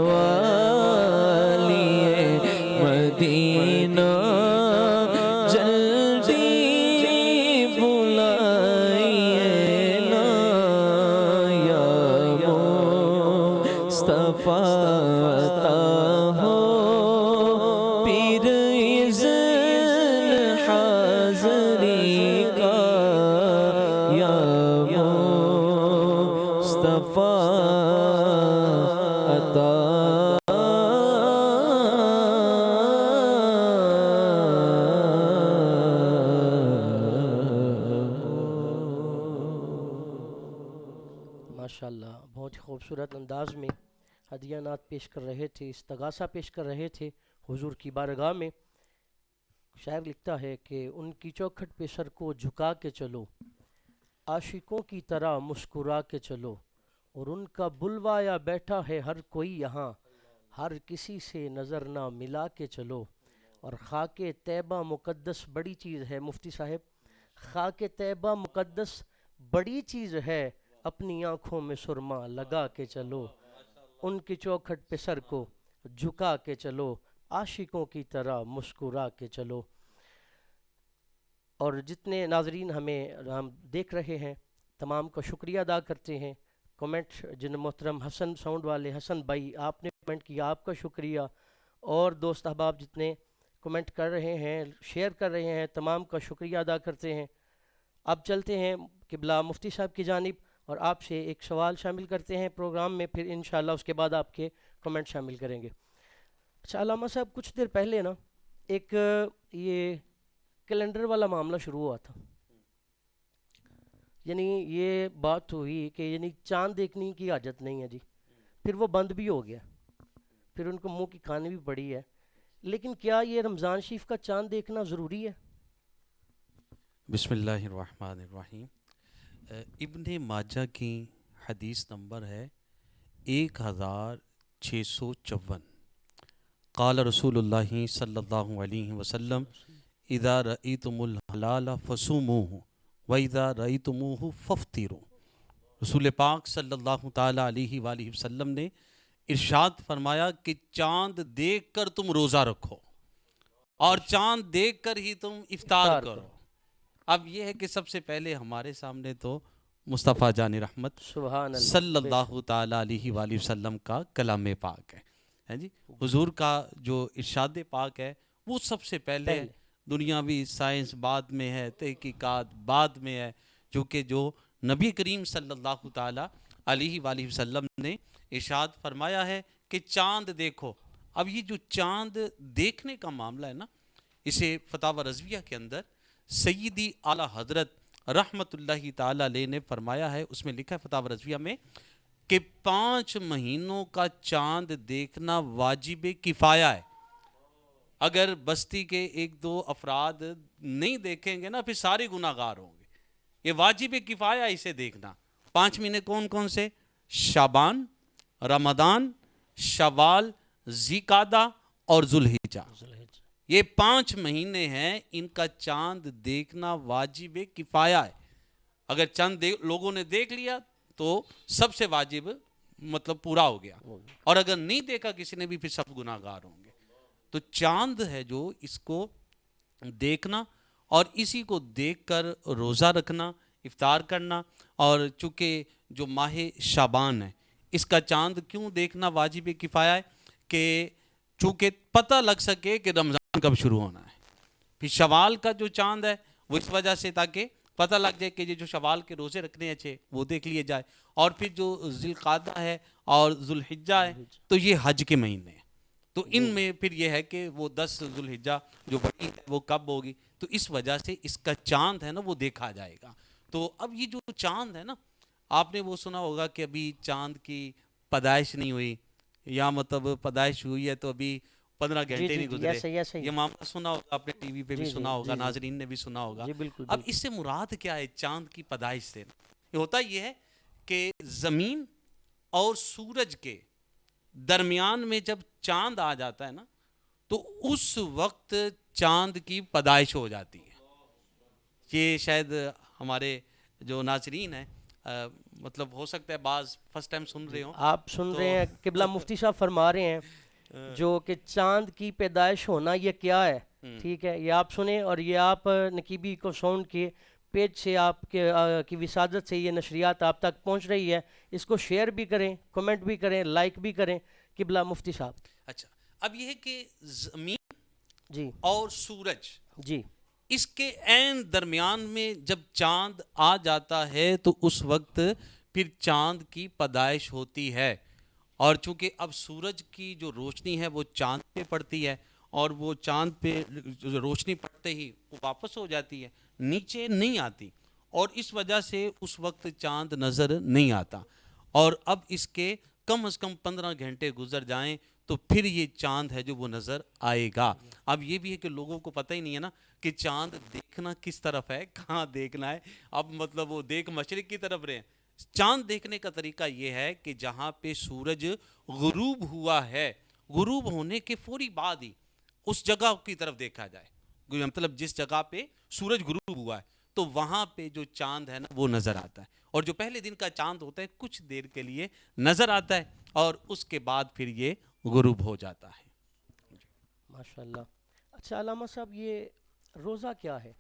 والی مدینہ جلدی بلائیے نا یا مصطفیٰ عطا ہو پیر اذن حاضری کا یا مصطفیٰ عطا ماشاءاللہ بہت ہی خوبصورت انداز میں ہدیہ نعت پیش کر رہے تھے، استغاثہ پیش کر رہے تھے حضور کی بارگاہ میں۔ شاعر لکھتا ہے کہ ان کی چوکھٹ پہ سر کو جھکا کے چلو، عاشقوں کی طرح مسکرا کے چلو، اور ان کا بلوایا بیٹھا ہے ہر کوئی یہاں، ہر کسی سے نظر نہ ملا کے چلو۔ اور خاک طیبہ مقدس بڑی چیز ہے مفتی صاحب، خاک طیبہ مقدس بڑی چیز ہے، اپنی آنکھوں میں سرما لگا کے چلو، ان کی چوکھٹ پہ سر کو جھکا کے چلو، عاشقوں کی طرح مسکرا کے چلو۔ اور جتنے ناظرین ہم دیکھ رہے ہیں تمام کا شکریہ ادا کرتے ہیں۔ کمنٹ جن محترم حسن ساؤنڈ والے حسن بھائی آپ نے کمنٹ کیا، آپ کا شکریہ، اور دوست احباب جتنے کمنٹ کر رہے ہیں شیئر کر رہے ہیں تمام کا شکریہ ادا کرتے ہیں۔ اب چلتے ہیں قبلہ مفتی صاحب کی جانب اور آپ سے ایک سوال شامل کرتے ہیں پروگرام میں، پھر انشاءاللہ اس کے بعد آپ کے کمنٹ شامل کریں گے۔ اچھا علامہ صاحب، کچھ دیر پہلے نا ایک یہ کیلنڈر والا معاملہ شروع ہوا تھا، یعنی یہ بات ہوئی کہ یعنی چاند دیکھنے کی حاجت نہیں ہے جی، پھر وہ بند بھی ہو گیا، پھر ان کو منہ کی کھانی بھی پڑی ہے، لیکن کیا یہ رمضان شریف کا چاند دیکھنا ضروری ہے؟ بسم اللہ الرحمن الرحیم۔ ابن ماجہ کی حدیث نمبر ہے 1654۔ قال رسول اللہ صلی اللہ علیہ وسلم اذا رأیتم الحلال فصوموہ وَإِذَا رَأَيْتُمُوهُ فَافْطِرُوا۔ رسول پاک صلی اللہ تعالیٰ علیہ وآلہ وسلم نے ارشاد فرمایا کہ چاند دیکھ کر تم روزہ رکھو اور چاند دیکھ کر ہی تم افطار کرو۔ اب یہ ہے کہ سب سے پہلے ہمارے سامنے تو مصطفیٰ جان رحمت صلی اللہ تعالیٰ علیہ وآلہ وسلم کا کلام پاک ہے جی، حضور کا جو ارشاد پاک ہے وہ سب سے پہلے دنیاوی سائنس بعد میں ہے، تحقیقات بعد میں ہے، جو نبی کریم صلی اللہ تعالیٰ علیہ وآلہ وسلم نے ارشاد فرمایا ہے کہ چاند دیکھو۔ اب یہ جو چاند دیکھنے کا معاملہ ہے نا، اسے فتاوی رضویہ کے اندر سیدی اعلیٰ حضرت رحمت اللہ تعالیٰ علیہ نے فرمایا ہے، اس میں لکھا ہے فتاوی رضویہ میں کہ 5 مہینوں کا چاند دیکھنا واجب کفایہ ہے، اگر بستی کے ایک دو افراد نہیں دیکھیں گے نا پھر سارے گناہ گار ہوں گے. یہ واجب کفایہ اسے دیکھنا. 5 مہینے کون کون سے؟ شعبان، رمضان، شوال، ذوالقعدہ اور ذوالحجہ. یہ 5 مہینے ہیں، ان کا چاند دیکھنا واجب کفایہ ہے. اگر چند لوگوں نے دیکھ لیا تو سب سے واجب مطلب پورا ہو گیا، اور اگر نہیں دیکھا کسی نے بھی پھر سب گناہ گار ہوں گے. تو چاند ہے جو اس کو دیکھنا اور اسی کو دیکھ کر روزہ رکھنا، افطار کرنا. اور چونکہ جو ماہ شعبان ہے اس کا چاند کیوں دیکھنا واجب کفایہ ہے کہ چونکہ پتہ لگ سکے کہ رمضان کب شروع ہونا ہے. پھر شوال کا جو چاند ہے وہ اس وجہ سے تاکہ پتہ لگ جائے کہ یہ جو شوال کے روزے رکھنے اچھے وہ دیکھ لیے جائے. اور پھر جو ذوالقعدہ ہے اور ذوالحجہ ہے تو یہ حج کے مہینے ہیں. تو ان میں پھر یہ ہے کہ وہ 10 ذوالحجہ جو بڑی ہے وہ کب ہوگی، تو اس وجہ سے اس کا چاند ہے نا وہ دیکھا جائے گا. تو اب یہ جو چاند ہے نا، آپ نے وہ سنا ہوگا کہ ابھی چاند کی پیدائش نہیں ہوئی، یا مطلب پیدائش ہوئی ہے تو ابھی 15 گھنٹے نہیں گزرے. یہ معاملہ سنا ہوگا آپ نے، ٹی وی پہ بھی سنا ہوگا، ناظرین نے بھی سنا ہوگا. اب اس سے مراد کیا ہے چاند کی پیدائش سے؟ یہ ہوتا یہ ہے کہ زمین اور سورج کے درمیان میں جب چاند آ جاتا ہے نا تو اس وقت چاند کی پیدائش ہو جاتی ہے. یہ شاید ہمارے جو ناظرین ہیں مطلب ہو سکتا ہے بعض فرسٹ ٹائم سن رہے ہوں. آپ سن رہے ہیں قبلہ مفتی صاحب فرما رہے ہیں جو کہ چاند کی پیدائش ہونا یہ کیا ہے. ٹھیک ہے، یہ آپ سنیں، اور یہ آپ نقیبی کو ساؤنڈ کے پیج سے آپ کے کی وسادت سے یہ نشریات آپ تک پہنچ رہی ہے. اس کو شیئر بھی کریں، کمنٹ بھی کریں، لائک بھی کریں. قبلہ مفتی صاحب. اچھا، اب یہ ہے کہ زمین جی اور سورج جی اس کے عین درمیان میں جب چاند آ جاتا ہے تو اس وقت پھر چاند کی پیدائش ہوتی ہے. اور چونکہ اب سورج کی جو روشنی ہے وہ چاند پہ پڑتی ہے، اور وہ چاند پہ روشنی پڑتے ہی وہ واپس ہو جاتی ہے، نیچے نہیں آتی، اور اس وجہ سے اس وقت چاند نظر نہیں آتا. اور اب اس کے کم از کم 15 گھنٹے گزر جائیں تو پھر یہ چاند ہے جو وہ نظر آئے گا. اب یہ بھی ہے کہ لوگوں کو پتہ ہی نہیں ہے نا کہ چاند دیکھنا کس طرف ہے، کہاں دیکھنا ہے. اب مطلب وہ دیکھ مشرق کی طرف رہے. چاند دیکھنے کا طریقہ یہ ہے کہ جہاں پہ سورج غروب ہوا ہے، غروب ہونے کے فوری بعد ہی اس جگہ کی طرف دیکھا جائے. مطلب جس جگہ پہ سورج غروب ہوا ہے تو وہاں پہ جو چاند ہے نا وہ نظر آتا ہے. اور جو پہلے دن کا چاند ہوتا ہے کچھ دیر کے لیے نظر آتا ہے اور اس کے بعد پھر یہ غروب ہو جاتا ہے. ماشاءاللہ. اچھا علامہ صاحب، یہ روزہ کیا ہے؟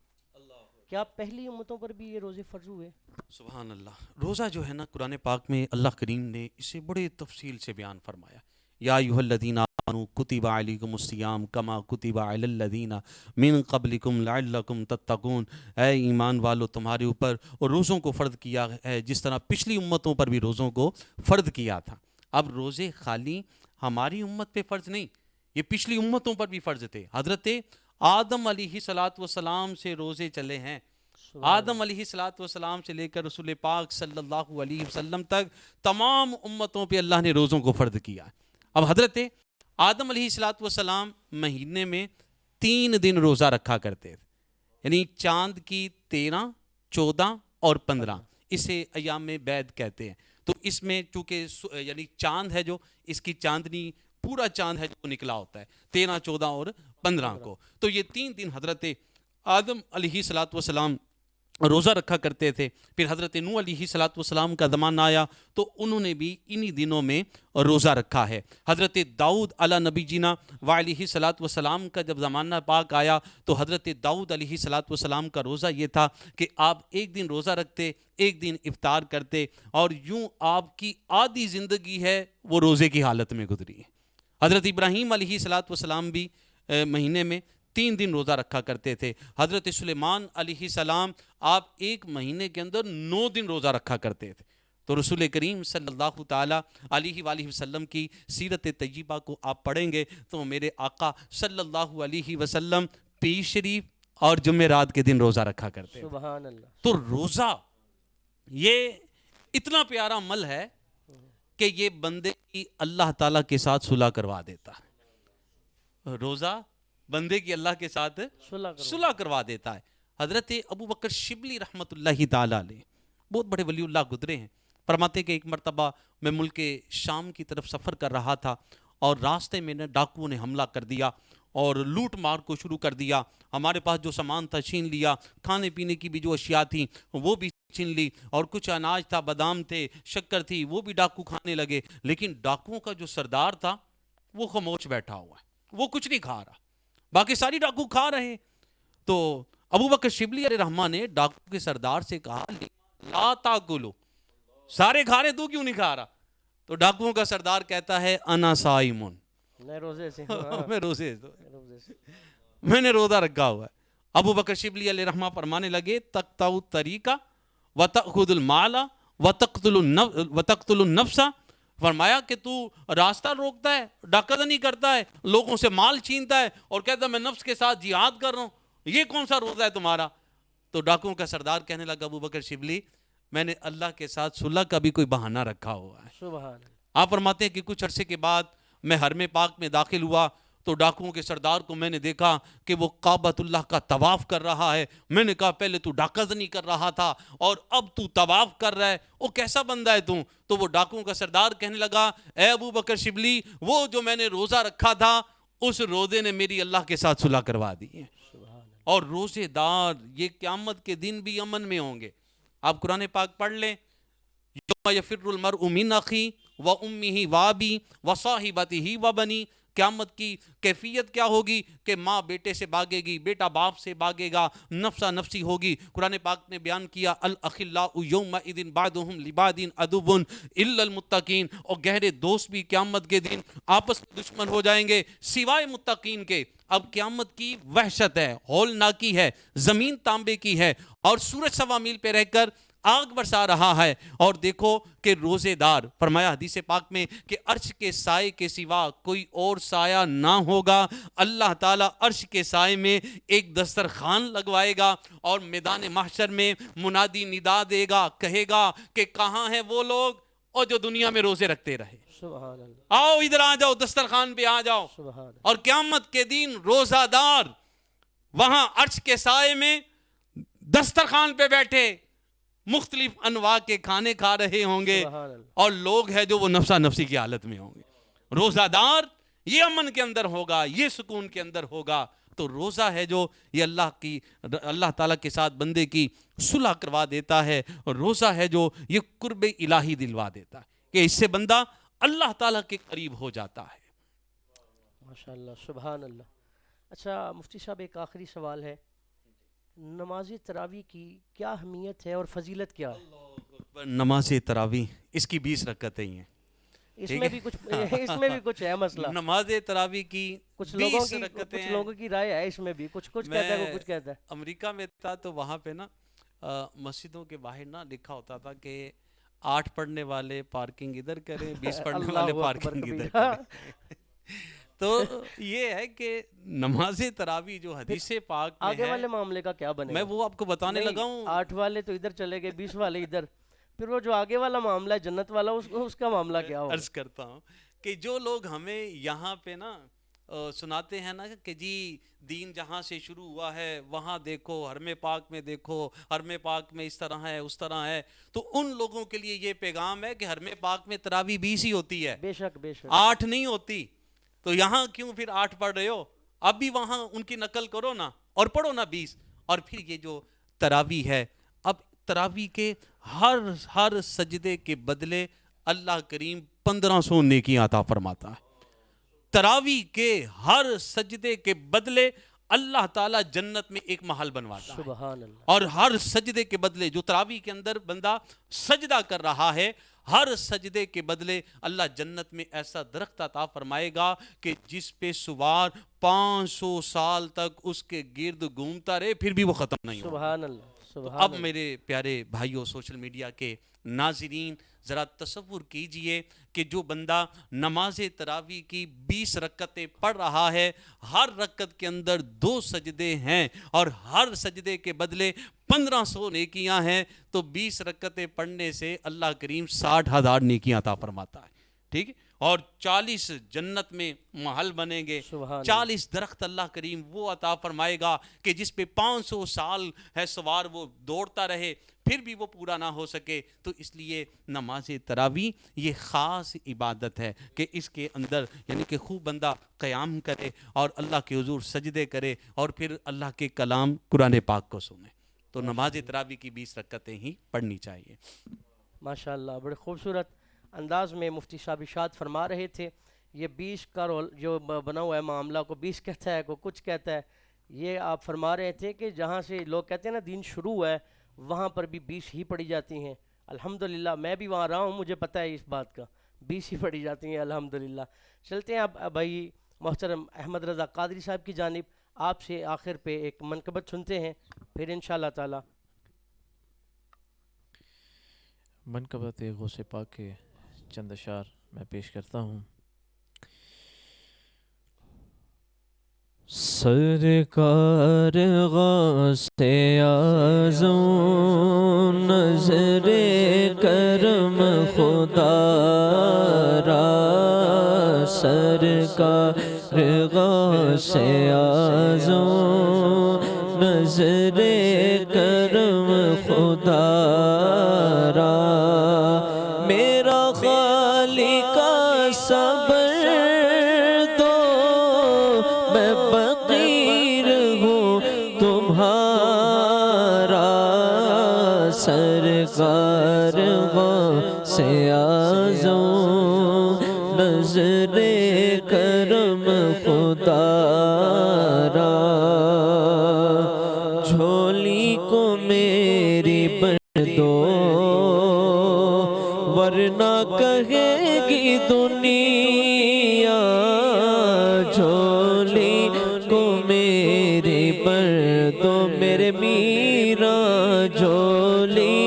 کیا پہلی امتوں پر بھی یہ روزے فرض ہوئے؟ سبحان اللہ. روزہ جو ہے نا قرآن پاک میں اللہ کریم نے اسے بڑے تفصیل سے بیان فرمایا. یا ایھا الذین آمنوا کتب علیکم الصیام کما کتب علی الذین من قبلکم لعلکم تتقون. اے ایمان والو، تمہارے اوپر روزوں کو فرض کیا ہے جس طرح پچھلی امتوں پر بھی روزوں کو فرض کیا تھا. اب روزے خالی ہماری امت پہ فرض نہیں، یہ پچھلی امتوں پر بھی فرض تھے. حضرت آدم علیہ السلام سے روزے چلے ہیں. آدم علیہ السلام سے لے کر رسول پاک صلی اللہ علیہ وسلم تک تمام امتوں پہ اللہ نے روزوں کو فرض کیا. اب حضرت آدم علیہ السلام مہینے میں 3 دن روزہ رکھا کرتے تھے، یعنی چاند کی 13، 14 اور 15. اسے ایام بیض کہتے ہیں. تو اس میں چونکہ یعنی چاند ہے جو اس کی چاندنی پورا چاند ہے جو نکلا ہوتا ہے 13، 14 اور 15 کو. تو یہ 3 دن حضرت آدم علیہ السلام روزہ رکھا کرتے تھے. پھر حضرت نوح علیہ السلام کا زمانہ آیا تو انہوں نے بھی انہی دنوں میں روزہ رکھا ہے. حضرت داؤد علی نبی جینا وعلیہ السلام کا جب زمانہ پاک آیا تو حضرت داؤد علیہ السلام کا روزہ یہ تھا کہ آپ ایک دن روزہ رکھتے، ایک دن افطار کرتے، اور یوں آپ کی آدھی زندگی ہے وہ روزے کی حالت میں گزری ہے. حضرت ابراہیم علیہ السلام بھی مہینے میں 3 دن روزہ رکھا کرتے تھے. حضرت سلیمان علیہ السلام آپ ایک مہینے کے اندر 9 دن روزہ رکھا کرتے تھے. تو رسول کریم صلی اللہ تعالیٰ علیہ وآلہ وسلم کی سیرت طیبہ کو آپ پڑھیں گے تو میرے آقا صلی اللہ علیہ وسلم پیر شریف اور جمعرات کے دن روزہ رکھا کرتے تھے. سبحان اللہ. تو روزہ یہ اتنا پیارا عمل ہے کہ یہ بندے کی اللہ تعالیٰ کے ساتھ صلح کروا دیتا ہے. روزہ بندے کی اللہ کے ساتھ صلح کروا دیتا ہے. حضرت ابو بکر شبلی رحمۃ اللہ تعالی علیہ بہت بڑے ولی اللہ گزرے ہیں. فرماتے کہ ایک مرتبہ میں ملک شام کی طرف سفر کر رہا تھا اور راستے میں ڈاکوؤں نے حملہ کر دیا اور لوٹ مار کو شروع کر دیا. ہمارے پاس جو سامان تھا چھین لیا, کھانے پینے کی بھی جو اشیاء تھیں وہ بھی چھین لی, اور کچھ اناج تھا, بادام تھے, شکر تھی, وہ بھی ڈاکو کھانے لگے. لیکن ڈاکوؤں کا جو سردار تھا وہ خاموش بیٹھا ہوا ہے, وہ کچھ نہیں کھا رہا, باقی ساری ڈاکو کھا رہے. تو ابو بکر شبلی علیہ رحمہ نے ڈاکو کے سردار سے کہا لا تاکلو, سارے کھا رہے تو کیوں نہیں کھا رہا؟ تو ڈاکوؤں کا سردار کہتا ہے انا صائمون, میں روزے سے میں نے روزہ رکھا ہوا ہے. ابو بکر شبلی علیہ رحمہ فرمانے لگے تقطع الطریقہ وتأخذ المال وتقتل النفس. فرمایا کہ تو راستہ روکتا ہے, ڈاکہ کرتا ہے, لوگوں سے مال چھینتا ہے اور کہتا ہے میں نفس کے ساتھ جہاد کر رہا ہوں, یہ کون سا روزہ ہے تمہارا؟ تو ڈاکوؤں کا سردار کہنے لگا ابو بکر شبلی میں نے اللہ کے ساتھ صلح کا بھی کوئی بہانہ رکھا ہوا ہے. سبحان اللہ. آپ فرماتے ہیں کہ کچھ عرصے کے بعد میں حرم پاک میں داخل ہوا تو ڈاکوؤں کے سردار کو میں نے دیکھا کہ وہ کعبۃ اللہ کا طواف کر رہا ہے. میں نے کہا پہلے تو ڈاکہ زنی کر رہا تھا اور اب تو طواف کر رہا ہے, وہ کیسا بندہ ہے تو؟ تو وہ ڈاکوؤں کا سردار کہنے لگا اے ابو بکر شبلی وہ جو میں نے روزہ رکھا تھا اس روزے نے میری اللہ کے ساتھ صلح کروا دی ہے. اور روزے دار یہ قیامت کے دن بھی امن میں ہوں گے. آپ قرآن پاک پڑھ لیں یوم یفر المرء من اخیہ و امہ و ابیہ و صاحبتہ و بنیہ. قیامت کی کیفیت کیا ہوگی کہ ماں بیٹے سے بھاگے گی, بیٹا باپ سے بھاگے گا, نفسا نفسی ہوگی. قرآن پاک نے بیان کیا الاخلاء یومئذ بعضهم لبعض عدو الا المتقین, اور گہرے دوست بھی قیامت کے دن آپس میں دشمن ہو جائیں گے سوائے متقین کے. اب قیامت کی وحشت ہے, ہولناکی ہے, زمین تانبے کی ہے اور سورج 1.25 میل پہ رہ کر آگ برسا رہا ہے. اور دیکھو کہ روزے دار, فرمایا حدیث پاک میں کہ عرش کے سائے کے سوا کوئی اور سایہ نہ ہوگا. اللہ تعالیٰ عرش کے سائے میں ایک دسترخوان لگوائے گا اور میدان محشر میں منادی ندا دے گا, کہے گا کہ کہاں ہیں وہ لوگ اور جو دنیا میں روزے رکھتے رہے, سبحان اللہ. آؤ ادھر آ جاؤ, دسترخوان پہ آ جاؤ. سبحان اللہ. اور قیامت کے دن روزہ دار وہاں عرش کے سائے میں دسترخوان پہ بیٹھے مختلف انواع کے کھانے کھا رہے ہوں گے, سبحان اللہ. اور لوگ ہیں جو وہ نفسا نفسی کی حالت میں ہوں گے. روزہ دار یہ امن کے اندر ہوگا, یہ سکون کے اندر ہوگا. تو روزہ ہے جو یہ اللہ تعالیٰ کے ساتھ بندے کی صلح کروا دیتا ہے, اور روزہ ہے جو یہ قرب الہی دلوا دیتا ہے کہ اس سے بندہ اللہ تعالیٰ کے قریب ہو جاتا ہے. ماشاءاللہ, سبحان اللہ. اچھا مفتی صاحب ایک آخری سوال ہے, نماز تراویح کی کیا اہمیت ہے اور فضیلت کیا ہے؟ نماز تراویح اس کی 20 رکعتیں ہیں. اس میں بھی کچھ ہے مسئلہ. نماز تراویح کی کچھ 20 رکعتیں ہیں. لوگوں کی رائے ہے اس میں بھی, کچھ کہتا ہے, وہ کچھ کہتا ہے. امریکہ میں تھا تو وہاں پہ نا مسجدوں کے باہر نا لکھا ہوتا تھا کہ 8 پڑھنے والے پارکنگ ادھر کریں, 20 پڑھنے والے پارکنگ ادھر کریں. تو یہ ہے کہ نماز تراویح جو حدیث پاک میں آگے والے معاملے کا کیا بنے گا؟ میں وہ آپ کو بتانے لگا ہوں. 8 والے تو ادھر چلے گئے, 20 والے ادھر, پھر وہ جو آگے والا معاملہ ہے جنت والا, اس کا معاملہ کیا ہوگا؟ عرض کرتا ہوں کہ جو لوگ ہمیں یہاں پہ نا سناتے ہیں نا کہ جی دین جہاں سے شروع ہوا ہے وہاں دیکھو, حرم پاک میں دیکھو, حرم پاک میں اس طرح ہے اس طرح ہے, تو ان لوگوں کے لیے یہ پیغام ہے کہ حرم پاک میں تراویح 20 ہی ہوتی ہے, بے شک 8 نہیں ہوتی. تو یہاں کیوں پھر 8 پڑھ رہے ہو؟ اب بھی وہاں ان کی نقل کرو نا اور پڑھو نا 20. اور پھر یہ جو تراویح ہے, اب تراویح کے ہر سجدے کے بدلے اللہ کریم 1500 نیکیاں عطا فرماتا ہے. تراویح کے ہر سجدے کے بدلے اللہ تعالیٰ جنت میں ایک محل بنواتا ہے. سبحان اللہ. اور ہر سجدے کے بدلے جو تراویح کے اندر بندہ سجدہ کر رہا ہے, ہر سجدے کے بدلے اللہ جنت میں ایسا درخت عطا فرمائے گا کہ جس پہ سوار 500 سال تک اس کے گرد گھومتا رہے پھر بھی وہ ختم نہیں ہوگا. سبحان اللہ. اب میرے پیارے بھائیوں, سوشل میڈیا کے ناظرین, ذرا تصور کیجئے کہ جو بندہ نماز تراویح کی 20 رکعتیں پڑھ رہا ہے, ہر رکعت کے اندر 2 سجدے ہیں اور ہر سجدے کے بدلے 1500 نیکیاں ہیں, تو 20 رکعتیں پڑھنے سے اللہ کریم 60,000 نیکیاں عطا فرماتا ہے. ٹھیک ہے, اور 40 جنت میں محل بنیں گے، سبحان 40 درخت اللہ کریم وہ عطا فرمائے گا کہ جس پہ 500 سال ہے سوار وہ دوڑتا رہے پھر بھی وہ پورا نہ ہو سکے۔ تو اس لیے نماز تراویح یہ خاص عبادت ہے کہ اس کے اندر یعنی کہ خوب بندہ قیام کرے اور اللہ کے حضور سجدے کرے اور پھر اللہ کے کلام قرآن پاک کو سنے۔ تو نماز تراویح کی 20 رکعتیں ہی پڑھنی چاہیے۔ ماشاءاللہ بڑے خوبصورت انداز میں مفتی صاحب ارشاد فرما رہے تھے۔ یہ 20 کا رول جو بنا ہوا ہے معاملہ، کو 20 کہتا ہے، کو کچھ کہتا ہے، یہ آپ فرما رہے تھے کہ جہاں سے لوگ کہتے ہیں نا دین شروع ہے وہاں پر بھی 20 ہی پڑھی جاتی ہیں۔ الحمدللہ میں بھی وہاں رہا ہوں، مجھے پتہ ہے اس بات کا، 20 ہی پڑھی جاتی ہیں الحمدللہ۔ چلتے ہیں اب بھائی محترم احمد رضا قادری صاحب کی جانب، آپ سے آخر پہ ایک منقبت سنتے ہیں، پھر انشاءاللہ تعالی منقبت غوث پاک کے چند اشعار میں پیش کرتا ہوں۔ سرکار غوث اعظم نظر کرم خدا را، سرکار غوث اعظم نظر کرم خدا را، میرا خالق صبر دو میں فقیر ہوں تمہارا، سرکار غوث اعظم نظر کرم خدا را، جھولی کو میری بھر دو ورنہ کہے گی دنیا، جھولی کو میری بھر دو میرے میرا، جھولی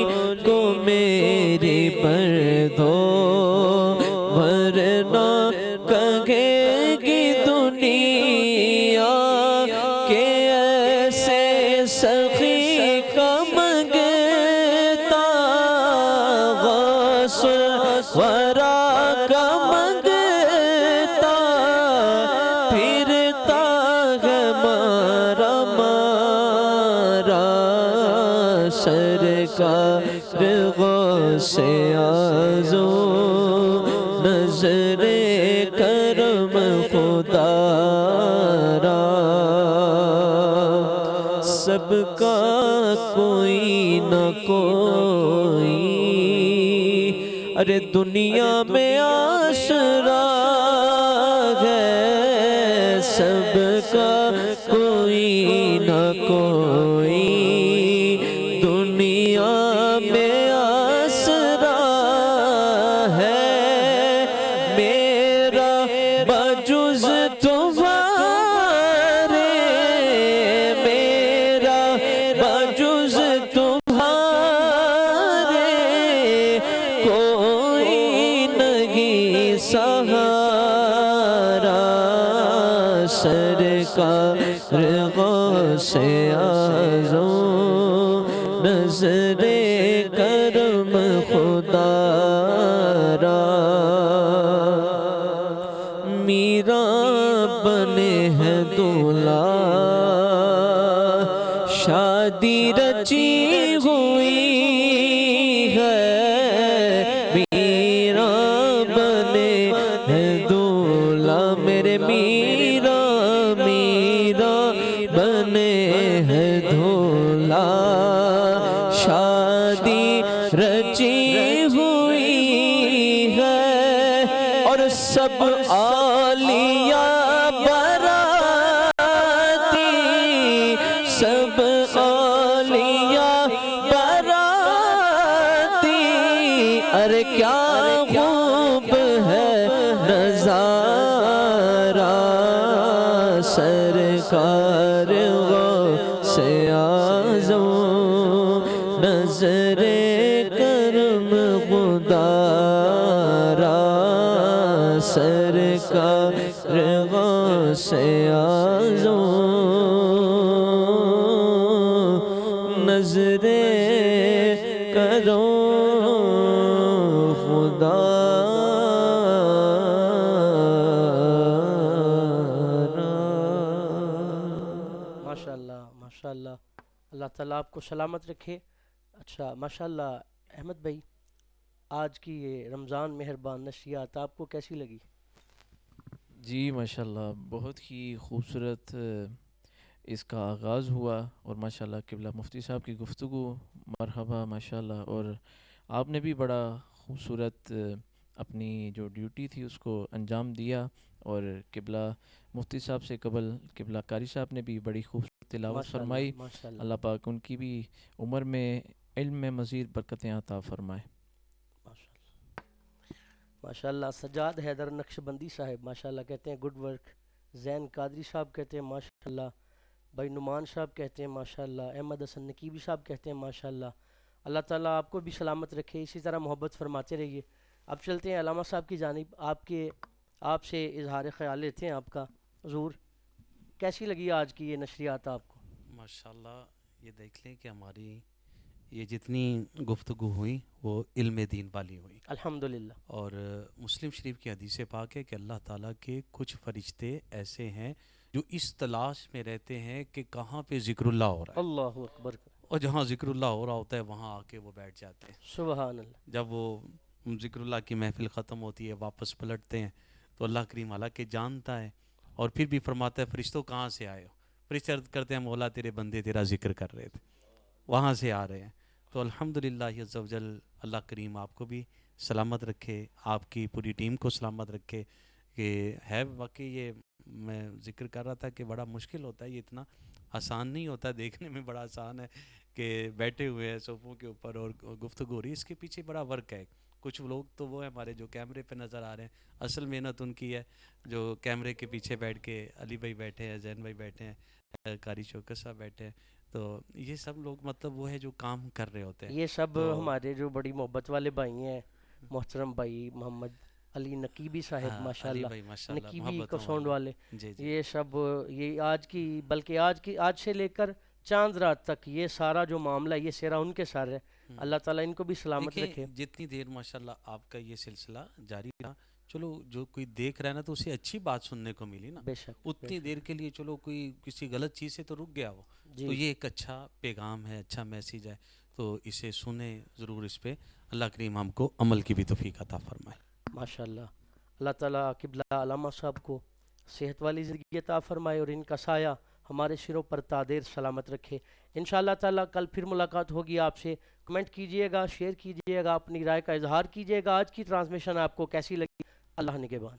کو میری بھر دو ورنہ کہے گی دنیا کہ ایسے سخی کا منگتا غوث ورا کا منگتا، پھرتا ہے مارا مارا، سرکار غوث اعظم نظر کرم خدا را، سب کا کوئی نہ کوئی ارے دنیا میں آسرا ہے، سب کا کوئی نہ کوئی دنیا میں آسرا ہے، میرا بجز تمہارے، میرا بجز تمہارے کوئی نہیں سہارا، سرکار غوث اعظم نظر کرم خدا را، میرا بنے ہیں دولہا شادی رچی ہوئی ہے، میرا بنے ہیں دولہا میرے میرا، میرا بنے ہیں دولہا شادی رچی ہوئی ہے، اور سب اولیاء براتی، سب اولیاء براتی، ارے کیا خوب ہے نظارہ، سرکار غوث اعظم نظر کرم خدا را، سرکار غوث اعظم نظر کرم خدا اللہ تعالیٰ آپ کو سلامت رکھے. اچھا ماشاءاللہ احمد بھائی، آج کی یہ رمضان مہربان نشریات آپ کو کیسی لگی؟ جی ماشاءاللہ بہت ہی خوبصورت اس کا آغاز ہوا، اور ماشاءاللہ قبلہ مفتی صاحب کی گفتگو مرحبا ماشاءاللہ. اور آپ نے بھی بڑا خوبصورت اپنی جو ڈیوٹی تھی اس کو انجام دیا، اور قبلہ مفتی صاحب سے قبل قبلہ قاری صاحب نے بھی بڑی خوبصورت تلاوت ماشاءاللہ فرمائی. ماشاءاللہ اللہ پاک ان کی بھی عمر میں علم میں مزید برکتیں عطا فرمائے. ماشاءاللہ ماشاءاللہ. سجاد حیدر نقشبندی صاحب ماشاءاللہ کہتے ہیں گڈ ورک. زین قادری صاحب کہتے ہیں ماشاءاللہ. بھائی نعمان صاحب کہتے ہیں ماشاءاللہ. احمد حسن نقیبی صاحب کہتے ہیں ماشاءاللہ. اللہ تعالیٰ آپ کو بھی سلامت رکھے، اسی طرح محبت فرماتے رہیے. اب چلتے ہیں علامہ صاحب کی جانب. آپ سے اظہار خیال لیتے ہیں. آپ کا حضور کیسی لگی آج کی یہ نشریات آپ کو؟ ماشاءاللہ یہ دیکھ لیں کہ ہماری یہ جتنی گفتگو ہوئی وہ علم دین والی ہوئی، الحمدللہ. اور مسلم شریف کی حدیث پاک ہے کہ اللہ تعالیٰ کے کچھ فرشتے ایسے ہیں جو اس تلاش میں رہتے ہیں کہ کہاں پہ ذکر اللہ ہو رہا ہے، اللہ اکبر. اور جہاں ذکر اللہ ہو رہا ہوتا ہے وہاں آ کے وہ بیٹھ جاتے ہیں. سبحان اللہ. جب وہ ذکر اللہ کی محفل ختم ہوتی ہے واپس پلٹتے ہیں تو اللہ کریم حالانکہ جانتا ہے، اور پھر بھی فرماتا ہے فرشتوں کہاں سے آئے ہو؟ فرشتے عرض کرتے ہیں مولا تیرے بندے تیرا ذکر کر رہے تھے، وہاں سے آ رہے ہیں. تو الحمدللہ عز و جل اللہ کریم آپ کو بھی سلامت رکھے، آپ کی پوری ٹیم کو سلامت رکھے. کہ ہے واقعی یہ میں ذکر کر رہا تھا کہ بڑا مشکل ہوتا ہے، یہ اتنا آسان نہیں ہوتا، دیکھنے میں بڑا آسان ہے کہ بیٹھے ہوئے ہیں صوفوں کے اوپر اور گفتگو ہو رہی ہے. اس کے پیچھے بڑا ورک ہے. کچھ لوگ تو وہ ہیں ہمارے جو کیمرے پہ نظر آ رہے ہیں، اصل محنت ان کی ہے جو کیمرے کے پیچھے بیٹھ کے علی بھائی بیٹھے ہیں، زین بھائی بیٹھے ہیں، قاری شوکت صاحب بیٹھے ہیں. تو یہ سب لوگ مطلب وہ ہے جو کام کر رہے ہوتے ہیں. یہ سب تو ہمارے جو بڑی محبت والے بھائی ہیں، محترم بھائی محمد علی نقیبی صاحب علی ماشاءاللہ، بھائی ماشاءاللہ نقیبی محبتوں کسونڈ والے، جی جی یہ سب یہ آج کی بلکہ آج سے لے کر چاند رات تک یہ سارا جو معاملہ ہے یہ سیرا ان کے سر ہے. اللہ تعالیٰ ان کو بھی سلامت رکھے. دیکھیں جتنی دیر ماشاءاللہ آپ کا یہ سلسلہ جاری رہا، چلو جو کوئی دیکھ رہا ہے نا تو اسے اچھی بات سننے کو ملی نا، بے شک اتنی دیر کے لیے چلو کوئی کسی غلط چیز سے تو رک گیا وہ، جی. تو یہ ایک اچھا پیغام ہے، اچھا میسیج ہے، تو اسے سنیں ضرور. اس پہ اللہ کریم ہم کو عمل کی بھی توفیق عطا فرمائے. ماشاءاللہ. اللہ تعالیٰ قبلہ علامہ صاحب کو صحت والی زندگی عطا فرمائے اور ان کا سایہ ہمارے سروں پر تادیر سلامت رکھے. انشاءاللہ تعالیٰ کل پھر ملاقات ہوگی آپ سے. کمنٹ کیجئے گا، شیئر کیجئے گا، اپنی رائے کا اظہار کیجئے گا. آج کی ٹرانسمیشن آپ کو کیسی لگی؟ اللہ نگہبان.